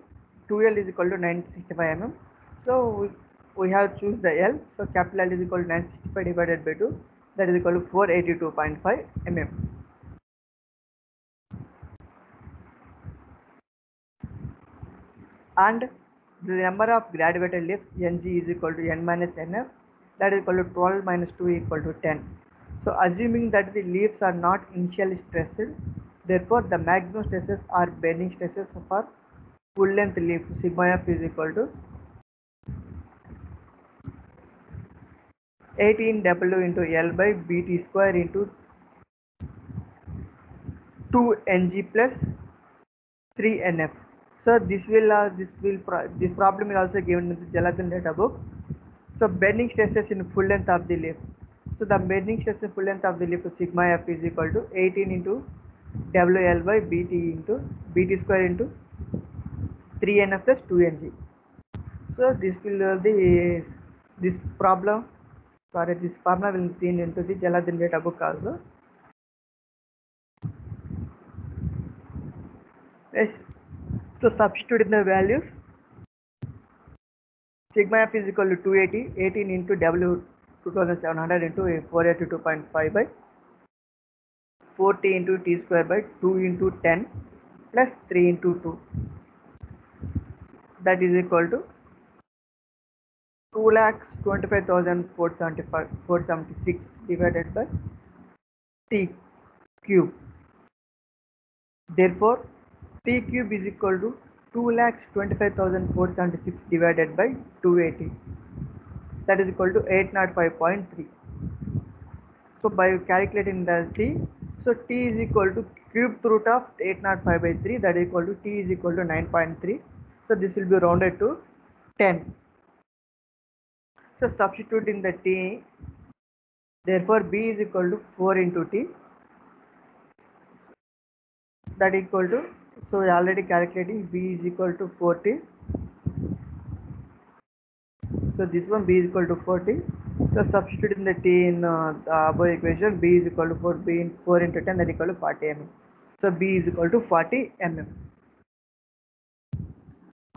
2L is equal to 965 mm. So we have choose the L. So capital L is equal to 965 divided by 2, that is equal to 482.5 mm. And the number of graduated leaves Ng is equal to n minus nf, that is equal to 12 minus 2 equal to 10. So assuming that the leaves are not initially stressed, Therefore, the maximum stresses are bending stresses for full length leaf sigma f is equal to 18W into L by Bt square into 2Ng plus 3NF. So this problem is also given in the Jalathan data book. So bending stresses in full length of the leaf. So the bending stress in full length of the leaf sigma f is equal to 18 into WL by Bt square into 3NF plus 2Ng. So this problem, this formula will be seen into the Jalathan data book also. Yes. So substitute in the values. Sigma f is equal to 280, 18 into W 2700 into 482.5 by 40 into T square by 2 into 10 plus 3 into 2. That is equal to 2,25,476 divided by T cube. Therefore, T cube is equal to 2,25,476 divided by 280. That is equal to 805.3. So by calculating the T, so T is equal to cube root of 805 by 3, that is equal to T is equal to 9.3. So this will be rounded to 10. So substituting the T, therefore B is equal to 4 into T, that is equal to, so we are already calculating B is equal to 40. So this one B is equal to 40. So substituting the T in the above equation, B is equal to 4 into 10, that is equal to 40 mm. So B is equal to 40 mm.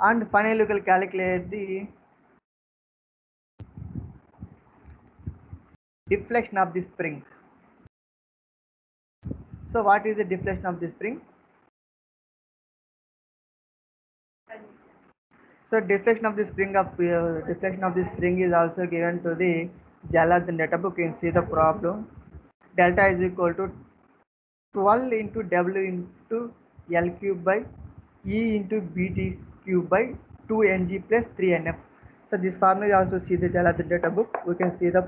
And finally we will calculate the deflection of the springs. So what is the deflection of the spring? So deflection of the spring is also given to the Jalathan data book. You can see the problem. Delta is equal to 12 into W into L cube by E into Bt cube by 2Ng plus 3NF. So this formula is also see the Jalathan data book. We can see the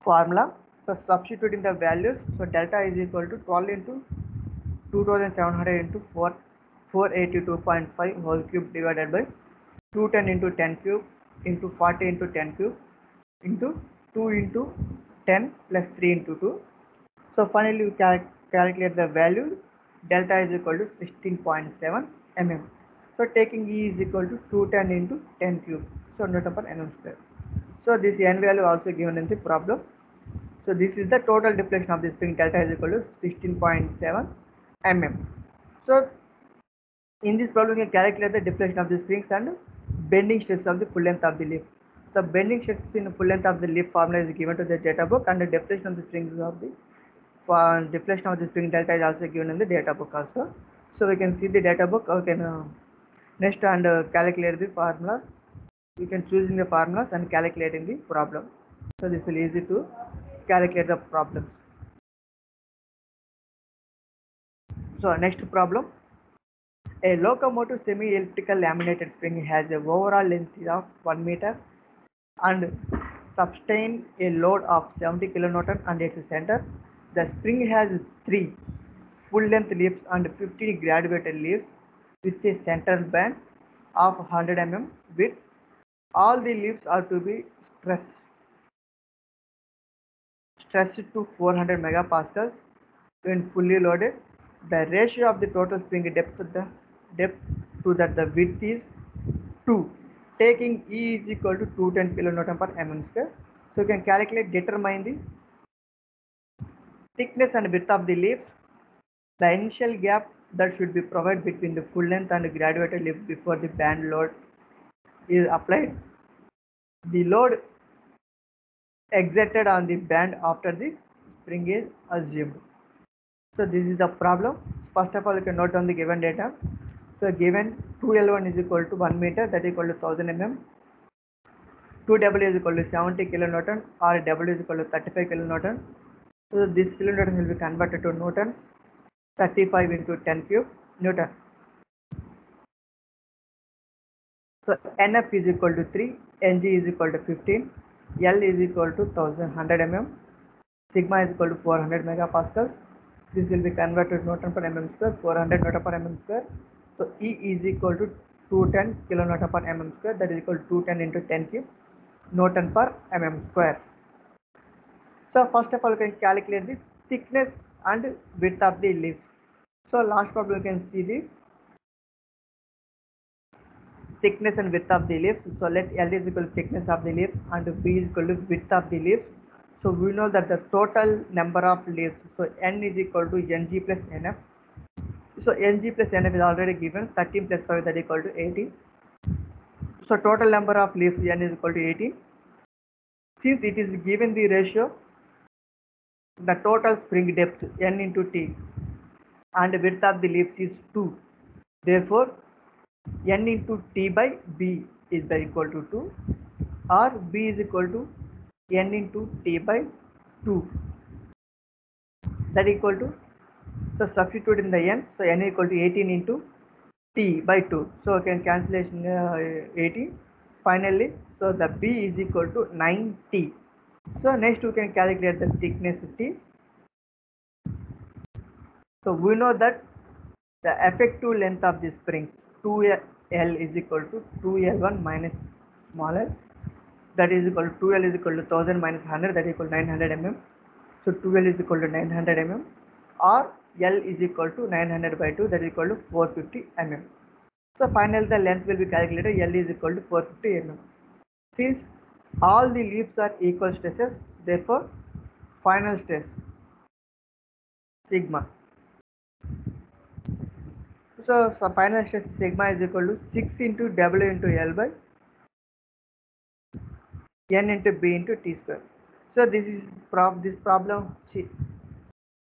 formula. So substituting the values. So delta is equal to 12 into 2700 into 482.5 whole cube divided by 210 into 10 cube into 40 into 10 cube into 2 into 10 plus 3 into 2. So finally we calculate the value. Delta is equal to 16.7 mm. So taking E is equal to 210 into 10 cube. So Newton per mm square. So this N value also given in the problem. So this is the total deflection of the spring. Delta is equal to 16.7 mm. So in this problem, we can calculate the deflection of the springs and bending stress of the full length of the leaf. The bending stress in the full length of the leaf formula is given to the data book, and the deflection of the springs of the deflection of the spring delta is also given in the data book also. So we can see the data book. We can next and calculate the formulas. We can choosing the formulas and calculating the problem. So this will be easy to calculate the problems. So next problem. A locomotive semi-elliptical laminated spring has an overall length of 1 meter and sustain a load of 70 kilonewton and its center. The spring has 3 full-length leaves and 50 graduated leaves with a center band of 100 mm width. All the leaves are to be stressed to 400 megapascals when fully loaded. The ratio of the total spring depth to the width is 2. Taking E is equal to 210 kilonewton per mm square. So you can determine the thickness and width of the leaves, the initial gap that should be provided between the full length and graduated leaf before the band load is applied, the load exerted on the band after the spring is assumed. So this is the problem. First of all, you can note down the given data. So given 2L1 is equal to 1 meter, that is equal to 1000 mm. 2W is equal to 70 kilonewton or W is equal to 35 kilonewton. So this kilonewton will be converted to newtons. 35 into 10 cube Newton. So NF is equal to 3, Ng is equal to 15, L is equal to 1100 mm, sigma is equal to 400 megapascals. This will be converted to Newton per mm square, 400 Newton per mm square. So E is equal to 210 kilonewton per mm square, that is equal to 210 into 10 cube Newton per mm square. So first of all, you can calculate the thickness and width of the leaf. So last problem you can see the thickness and width of the leaves. So let L is equal to thickness of the leaves and B is equal to width of the leaves. So we know that the total number of leaves, so N is equal to Ng plus Nf. So Ng plus Nf is already given, 13 plus 5 that is equal to 18. So total number of leaves N is equal to 18. Since it is given the ratio, the total spring depth N into T and width of the leaves is 2. Therefore, N into T by B is equal to 2, or B is equal to N into T by 2, that equal to, so substitute in the N, so N equal to 18 into T by 2, so we can cancellation 18. Finally, so the B is equal to 9T. So next we can calculate the thickness T. So we know that the effective length of the springs 2L is equal to 2L1 minus small l, that is equal to 2L is equal to 1000 minus 100, that is equal to 900 mm. So 2L is equal to 900 mm, or L is equal to 900 by 2, that is equal to 450 mm. So finally the length will be calculated, L is equal to 450 mm. Since all the leaves are equal stresses, therefore final stress sigma. So final stress sigma is equal to 6 into W into L by N into B into T square. So this is this problem.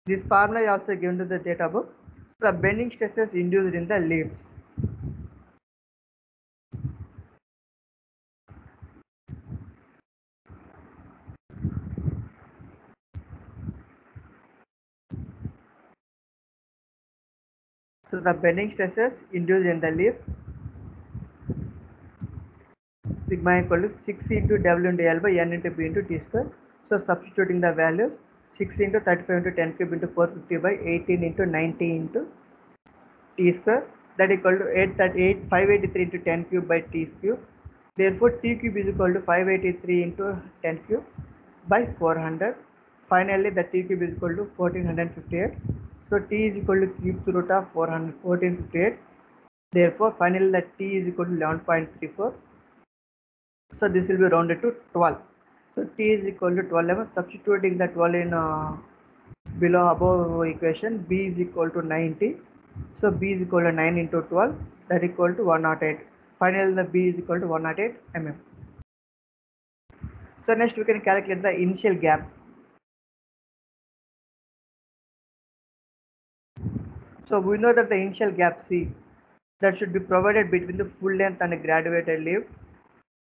This formula is also given to the data book. The bending stresses induced in the leaves. So the bending stresses induced in the leaf, sigma equal to 6 into W into L by N into B into T square. So substituting the values, 6 into 35 into 10 cube into 450 by 18 into 90 into T square, that equal to 583 into 10 cube by T cube. Therefore T cube is equal to 583 into 10 cube by 400. Finally the T cube is equal to 1458. So T is equal to cube root of 1458. Therefore finally the T is equal to 11.34. So this will be rounded to 12. So T is equal to 12. Substituting the 12 in below above equation, B is equal to 90. So B is equal to 9 into 12, that equal to 108. Finally the B is equal to 108 mm. So next we can calculate the initial gap. So we know that the initial gap C, that should be provided between the full length and a graduated leaf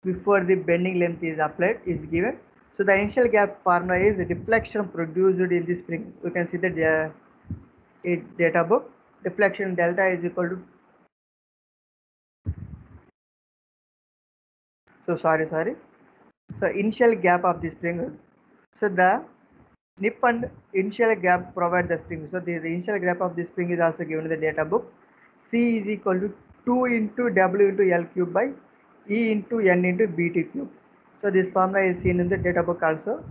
before the bending length is applied is given. So the initial gap formula is the deflection produced in the spring. You can see the data book. Deflection delta is equal to, so initial gap of the spring. So the nip and initial gap provide the spring. So the initial gap of the spring is also given in the data book. C is equal to 2 into W into L cube by E into N into BT cube. So this formula is seen in the data book also.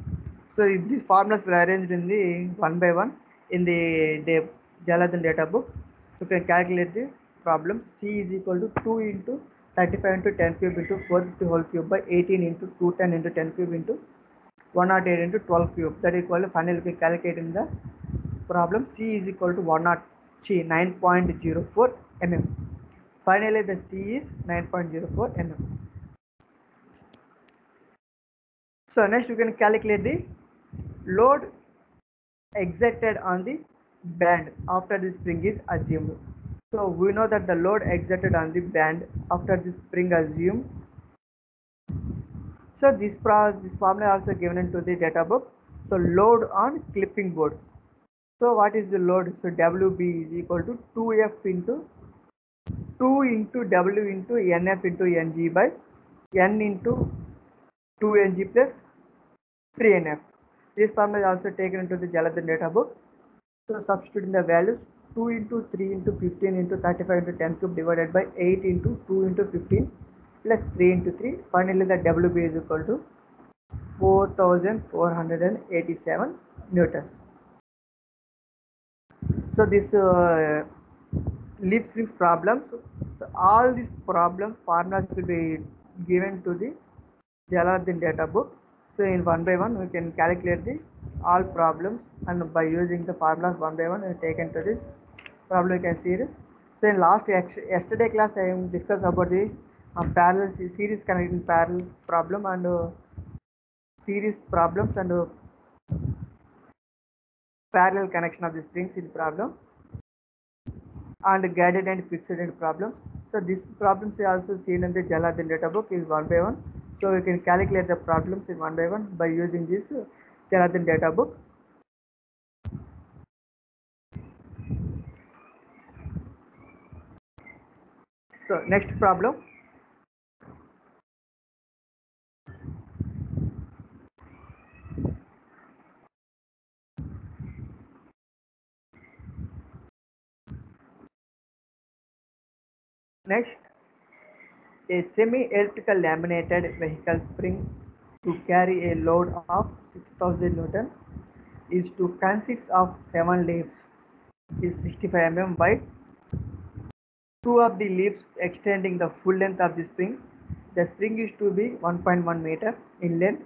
So these formulas were arranged in the one by one in the Jaladan data book. You can calculate the problem. C is equal to 2 into 35 into 10 cube into 450 whole cube by 18 into 210 into 10 cube into 108 into 12 cube, that is equal to, finally we can calculate in the problem. C is equal to 9.04 mm. Finally the C is 9.04 mm. So next we can calculate the load exerted on the band after the spring is assumed. So we know that the load exerted on the band after the spring assumed. So this formula also given into the data book. So load on clipping boards. So what is the load? So WB is equal to 2F into 2 into W into NF into NG by N into 2NG plus 3NF. This formula is also taken into the Jaladhan data book. So substituting the values 2 into 3 into 15 into 35 into 10 cube divided by 8 into 2 into 15 plus 3 into 3. Finally the WB is equal to 4487 newtons. So this leaf springs problems, so all these problem formulas will be given to the Jaladhan data book. So in one by one we can calculate the all problems, and by using the formulas one by one we taken to this problem you can see this. So in yesterday class I discussed about the parallel series connecting parallel problem and series problems and parallel connection of the springs in problem and guided and fixed end problems. So these problems are also seen in the Jaladhan data book is one by one. So we can calculate the problems in one by one by using this Jaladhan data book. So next problem. Next, a semi-elliptical laminated vehicle spring to carry a load of 6000 Newton is to consist of 7 leaves is 65 mm wide. 2 of the leaves extending the full length of the spring. The spring is to be 1.1 meters in length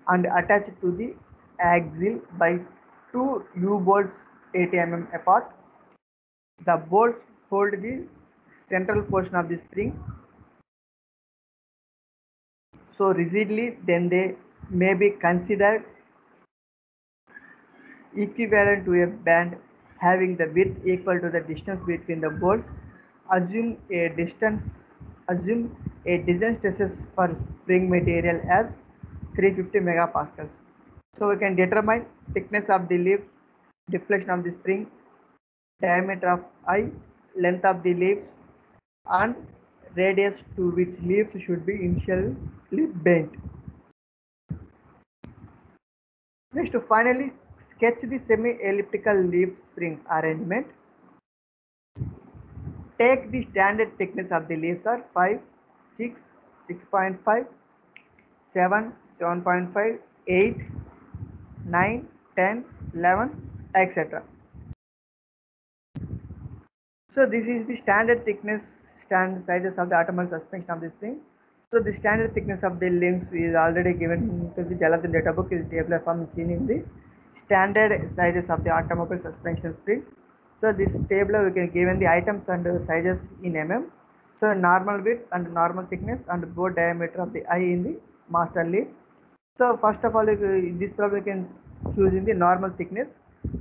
and attached to the axle by 2 U-bolts 80 mm apart. The bolts hold the central portion of the spring so rigidly, then they may be considered equivalent to a band having the width equal to the distance between the bolts. Assume a distance assume a design stresses for spring material as 350 megapascals. So we can determine thickness of the leaf, deflection of the spring, diameter of I, length of the leaves, and radius to which leaves should be initially bent. Next, finally, sketch the semi-elliptical leaf spring arrangement. Take the standard thickness of the leaves are 5, 6, 6.5, 7, 7.5, 8, 9, 10, 11, etc. So this is the standard thickness, standard sizes of the automatic suspension of this thing. So the standard thickness of the limbs is already given to the Jaladhan data book is tabular form seen in the standard sizes of the automobile suspension springs. So this table we can given the items and sizes in mm. So normal width and normal thickness and bore diameter of the eye in the master leaf. So first of all, this problem we can choose in the normal thickness.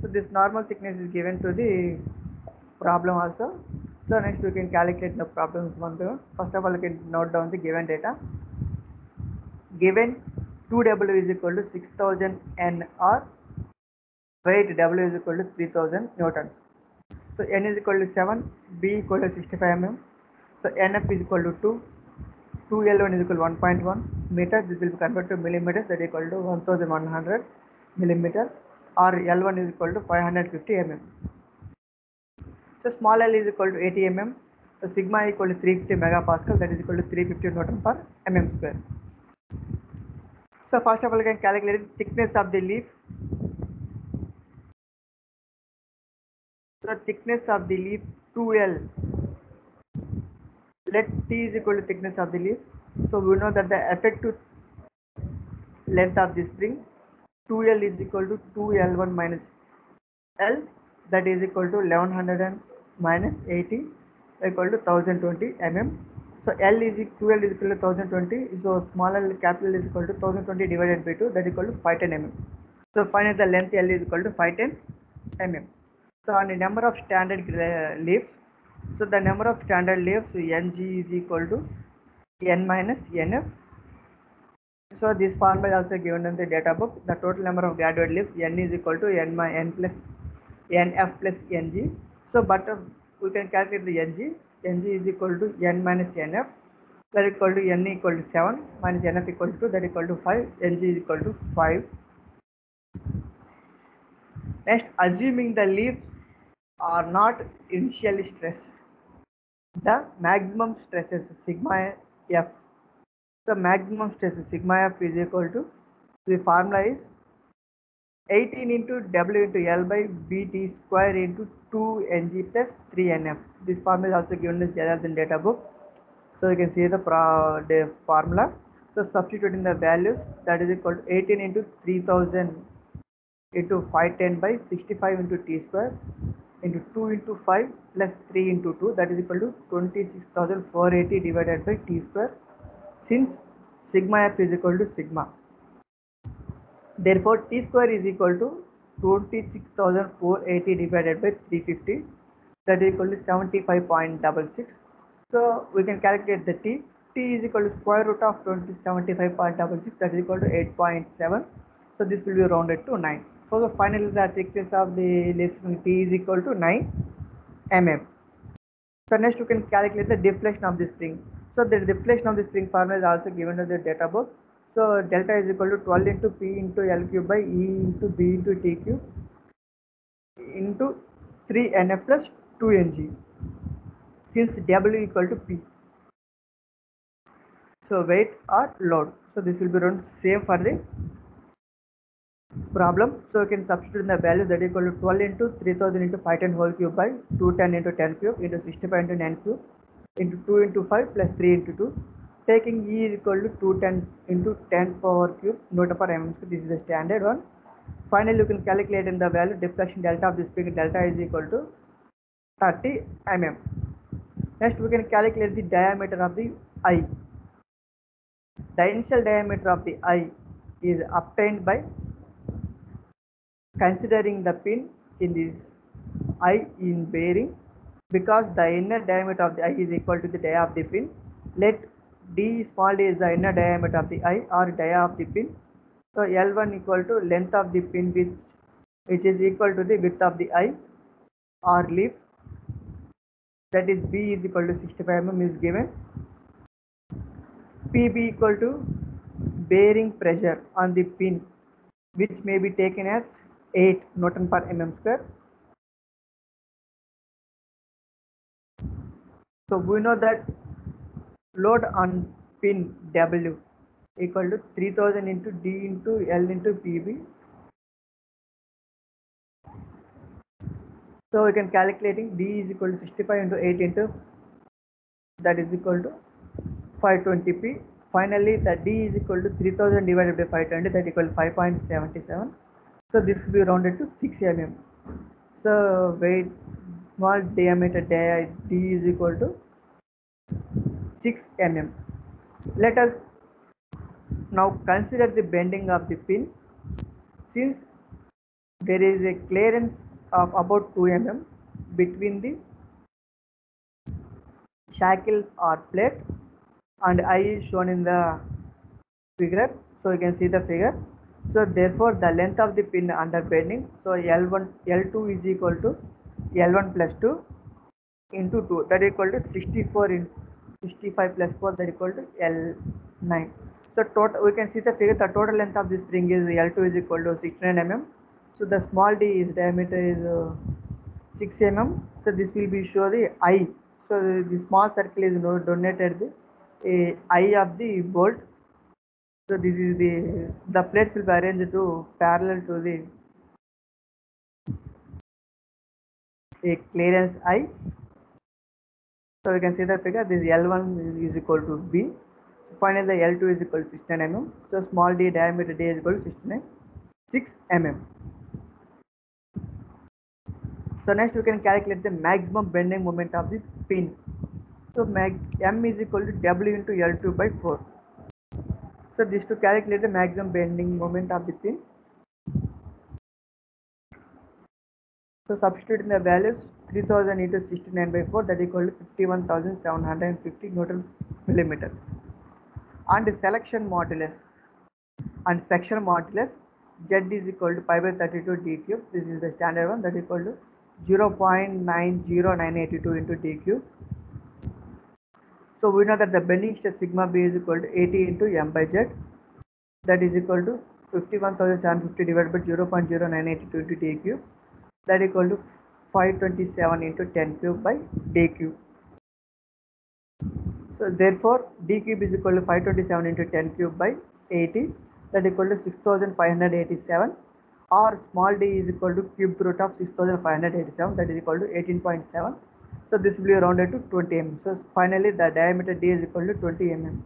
So this normal thickness is given to the problem also. So next we can calculate the problems one by one. First of all, we can note down the given data. Given 2W is equal to 6000 Nr, weight W is equal to 3000 newtons. So N is equal to 7, B equal to 65 mm. So NF is equal to 2, 2L1 is equal to 1.1 meters. This will be converted to millimeters, that is equal to 1100 millimeters, or L1 is equal to 550 mm. So small l is equal to 80 mm. So sigma equal to 350 megapascal, that is equal to 350 Newton per mm square. So first of all, we can calculate the thickness of the leaf. So thickness of the leaf 2L. Let T is equal to thickness of the leaf. So we know that the effective length of the spring 2L is equal to 2L1 minus L, that is equal to 1100 minus 80 equal to 1020 mm. So L is 2L is equal to 1020. So small l capital is equal to 1020 divided by 2, that is equal to 510 mm. So finally the length L is equal to 510 mm. So on the number of standard leaves, so the number of standard leaves Ng is equal to N minus Nf. So this formula is also given in the data book. The total number of graduate leaves n is equal to n plus nf plus ng. So but we can calculate the ng is equal to n minus nf, that is equal to n equal to 7 minus nf equal to 2, that is equal to 5, ng is equal to 5. Next, assuming the leaves are not initially stressed, the maximum stress is sigma f. The maximum stress is sigma f is equal to, the formula is 18 into W into L by BT square into 2 Ng plus 3 NF. This formula is also given in data book. So you can see the formula. So substituting the values, that is equal to 18 into 3000 into 510 by 65 into T square into 2 into 5 plus 3 into 2, that is equal to 26,480 divided by T square, since sigma f is equal to sigma. Therefore, T square is equal to 26,480 divided by 350, that is equal to 75.66. So we can calculate the T. T is equal to square root of 75.66, that is equal to 8.7. So this will be rounded to 9. So the final the thickness of the lesson T is equal to 9 mm. So next you can calculate the deflection of the spring. So the deflection of the spring formula is also given in the data book. So delta is equal to 12 into P into L cube by E into B into T cube into 3 NF plus 2 Ng, since W equal to P. So weight or load. So this will be run same for the problem. So you can substitute in the value, that is equal to 12 into 3000 into 510 whole cube by 210 into 10 cube into 65 into 9 cube into 2 into 5 plus 3 into 2. Taking E is equal to 210 into 10 power cube Newton per mm. So this is the standard one. Finally, you can calculate in the value deflection delta of the spring. Delta is equal to 30 mm. Next, we can calculate the diameter of the eye. The initial diameter of the eye is obtained by considering the pin in this eye in bearing. Because the inner diameter of the eye is equal to the dia of the pin, let d small d is the inner diameter of the eye or dia of the pin. So L1 equal to length of the pin which is equal to the width of the eye or leaf, that is B is equal to 65 mm is given. PB equal to bearing pressure on the pin, which may be taken as 8 Newton per mm square. So we know that load on pin W equal to 3000 into D into L into PB. So we can calculating D is equal to 65 into 8 into, that is equal to 520p. Finally, the D is equal to 3000 divided by 520, that is equal to 5.77. So this will be rounded to 6 mm. So weight small diameter D is equal to 6 mm. Let us now consider the bending of the pin. Since there is a clearance of about 2 mm between the shackle or plate, and I is shown in the figure, so you can see the figure. So therefore the length of the pin under bending, so L2 is equal to L1 plus 2 into 2, that is equal to 64 in 65 plus 4, that is equal to L9. So total, we can see the figure, the total length of the spring is L2 is equal to 69 mm. So the small d is diameter is 6 mm. So this will be show the eye. So the small circle is donated the eye of the bolt. So this is the plates will be arranged to parallel to the clearance eye. So we can see the figure, this L1 is equal to B. So finally the L2 is equal to 69 mm. So small d diameter d is equal to 6 mm. So next we can calculate the maximum bending moment of the pin. So M is equal to W into L2 by 4. So this to calculate the maximum bending moment of the pin. So substitute in the values 3000 into 69 by 4, that is equal to 51,750 Newton millimeter. And the selection modulus. and section modulus z is equal to pi by 32 d cube. This is the standard one, that is equal to 0.90982 into d cube. So we know that the bending stress sigma b is equal to 80 into m by z, that is equal to 51,750 divided by 0.0982 into d cube, that is equal to 527 into 10 cube by d cube. So therefore d cube is equal to 527 into 10 cube by 80, that is equal to 6587, or small d is equal to cube root of 6587, that is equal to 18.7. So this will be rounded to 20 mm. So finally the diameter d is equal to 20 mm.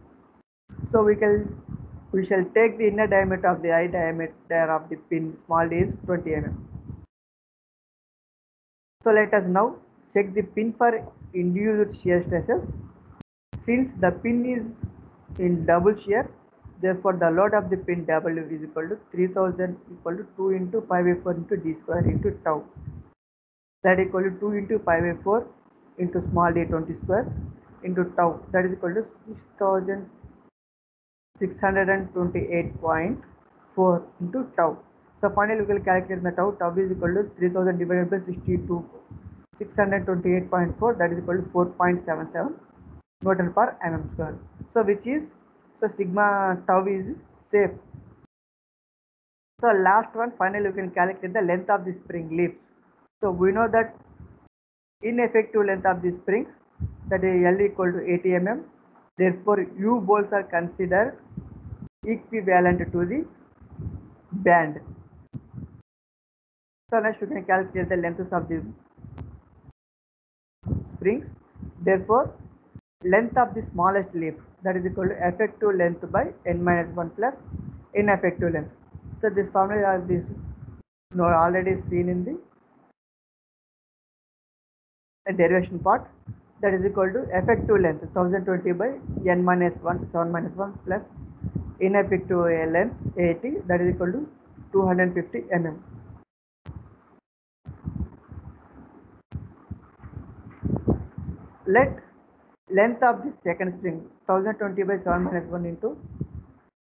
So we shall take the inner diameter of the eye diameter of the pin small d is 20 mm. So let us now check the pin for induced shear stresses. Since the pin is in double shear, therefore the load of the pin W is equal to 3000 equal to 2 into pi by 4 into d square into tau. That is equal to 2 into pi by 4 into small d 20 square into tau, that is equal to 6628.4 into tau. So finally we will calculate the tau. Tau is equal to 3000 divided by 62, 628.4, that is equal to 4.77 Newton per mm square. So which is, so sigma tau is safe. So last one, finally you can calculate the length of the spring leaves. So we know that ineffective length of the springs, that is L equal to 80 mm. Therefore U bolts are considered equivalent to the band. So next we can calculate the lengths of the springs. Therefore length of the smallest leaf, that is equal to effective length by n minus 1 plus ineffective length. So this formula is already seen in the derivation part, that is equal to effective length 1020 by n minus 1 7 minus 1 plus ineffective length 80, that is equal to 250 mm. Let length of the second spring 1020 by 7 minus 1 into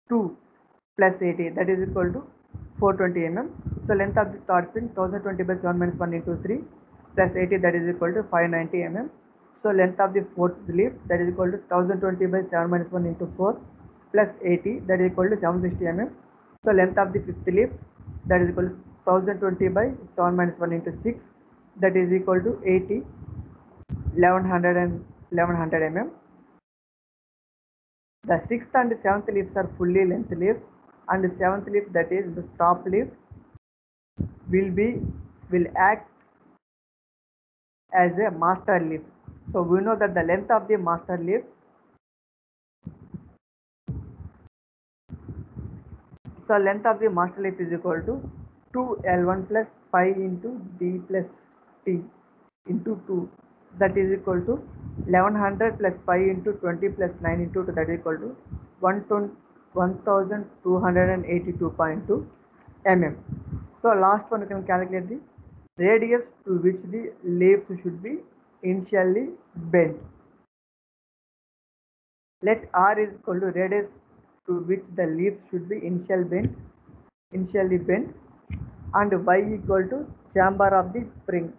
2 plus 80, that is equal to 420 mm. So length of the third spring 1020 by 7 minus 1 into 3 plus 80, that is equal to 590 mm. So length of the fourth leaf, that is equal to 1020 by 7 minus 1 into 4 plus 80, that is equal to 760 mm. So length of the fifth leaf, that is equal to 1020 by 7 minus 1 into 6, that is equal to 80, 1100 mm. The sixth and seventh leaves are fully length leaves, and the seventh leaf, that is the top leaf, will act as a master leaf. So we know that the length of the master leaf, so length of the master leaf is equal to 2L1 plus pi into d plus t into 2, that is equal to 1100 plus pi into 20 plus 9 into 2, that is equal to 1282.2 mm. So last one you can calculate the radius to which the leaves should be initially bent. Let R is equal to radius to which the leaves should be initially bent, and Y equal to chamber of the spring.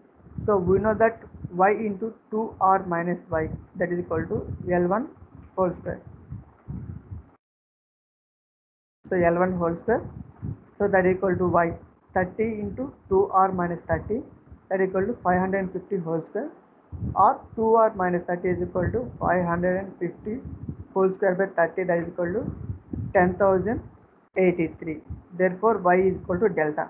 So we know that Y into 2R minus Y, that is equal to L1 whole square. So L1 whole square, so that is equal to Y 30 into 2R minus 30, that is equal to 550 whole square, or 2R minus 30 is equal to 550 whole square by 30, that is equal to 10,083. Therefore Y is equal to delta.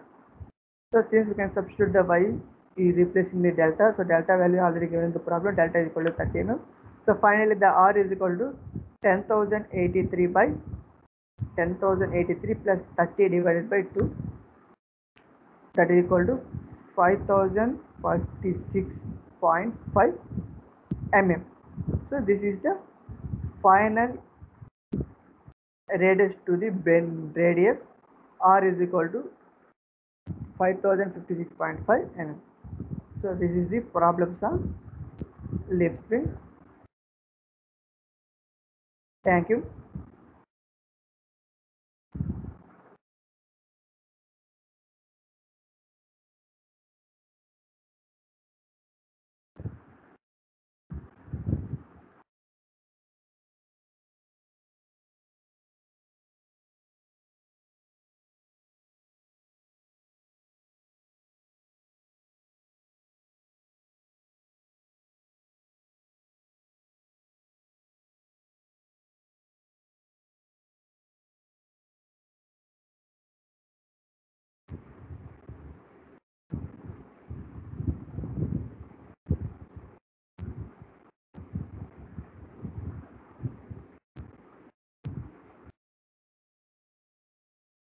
So since we can substitute the Y is replacing the delta, so delta value already given in the problem, delta is equal to 30 mm. So finally the R is equal to 10,083 by 10,083 plus 30 divided by 2, that is equal to 5046.5 mm. So this is the final radius to the bend radius. R is equal to 5056.5 mm. So this is the problems on leaf springs. Thank you.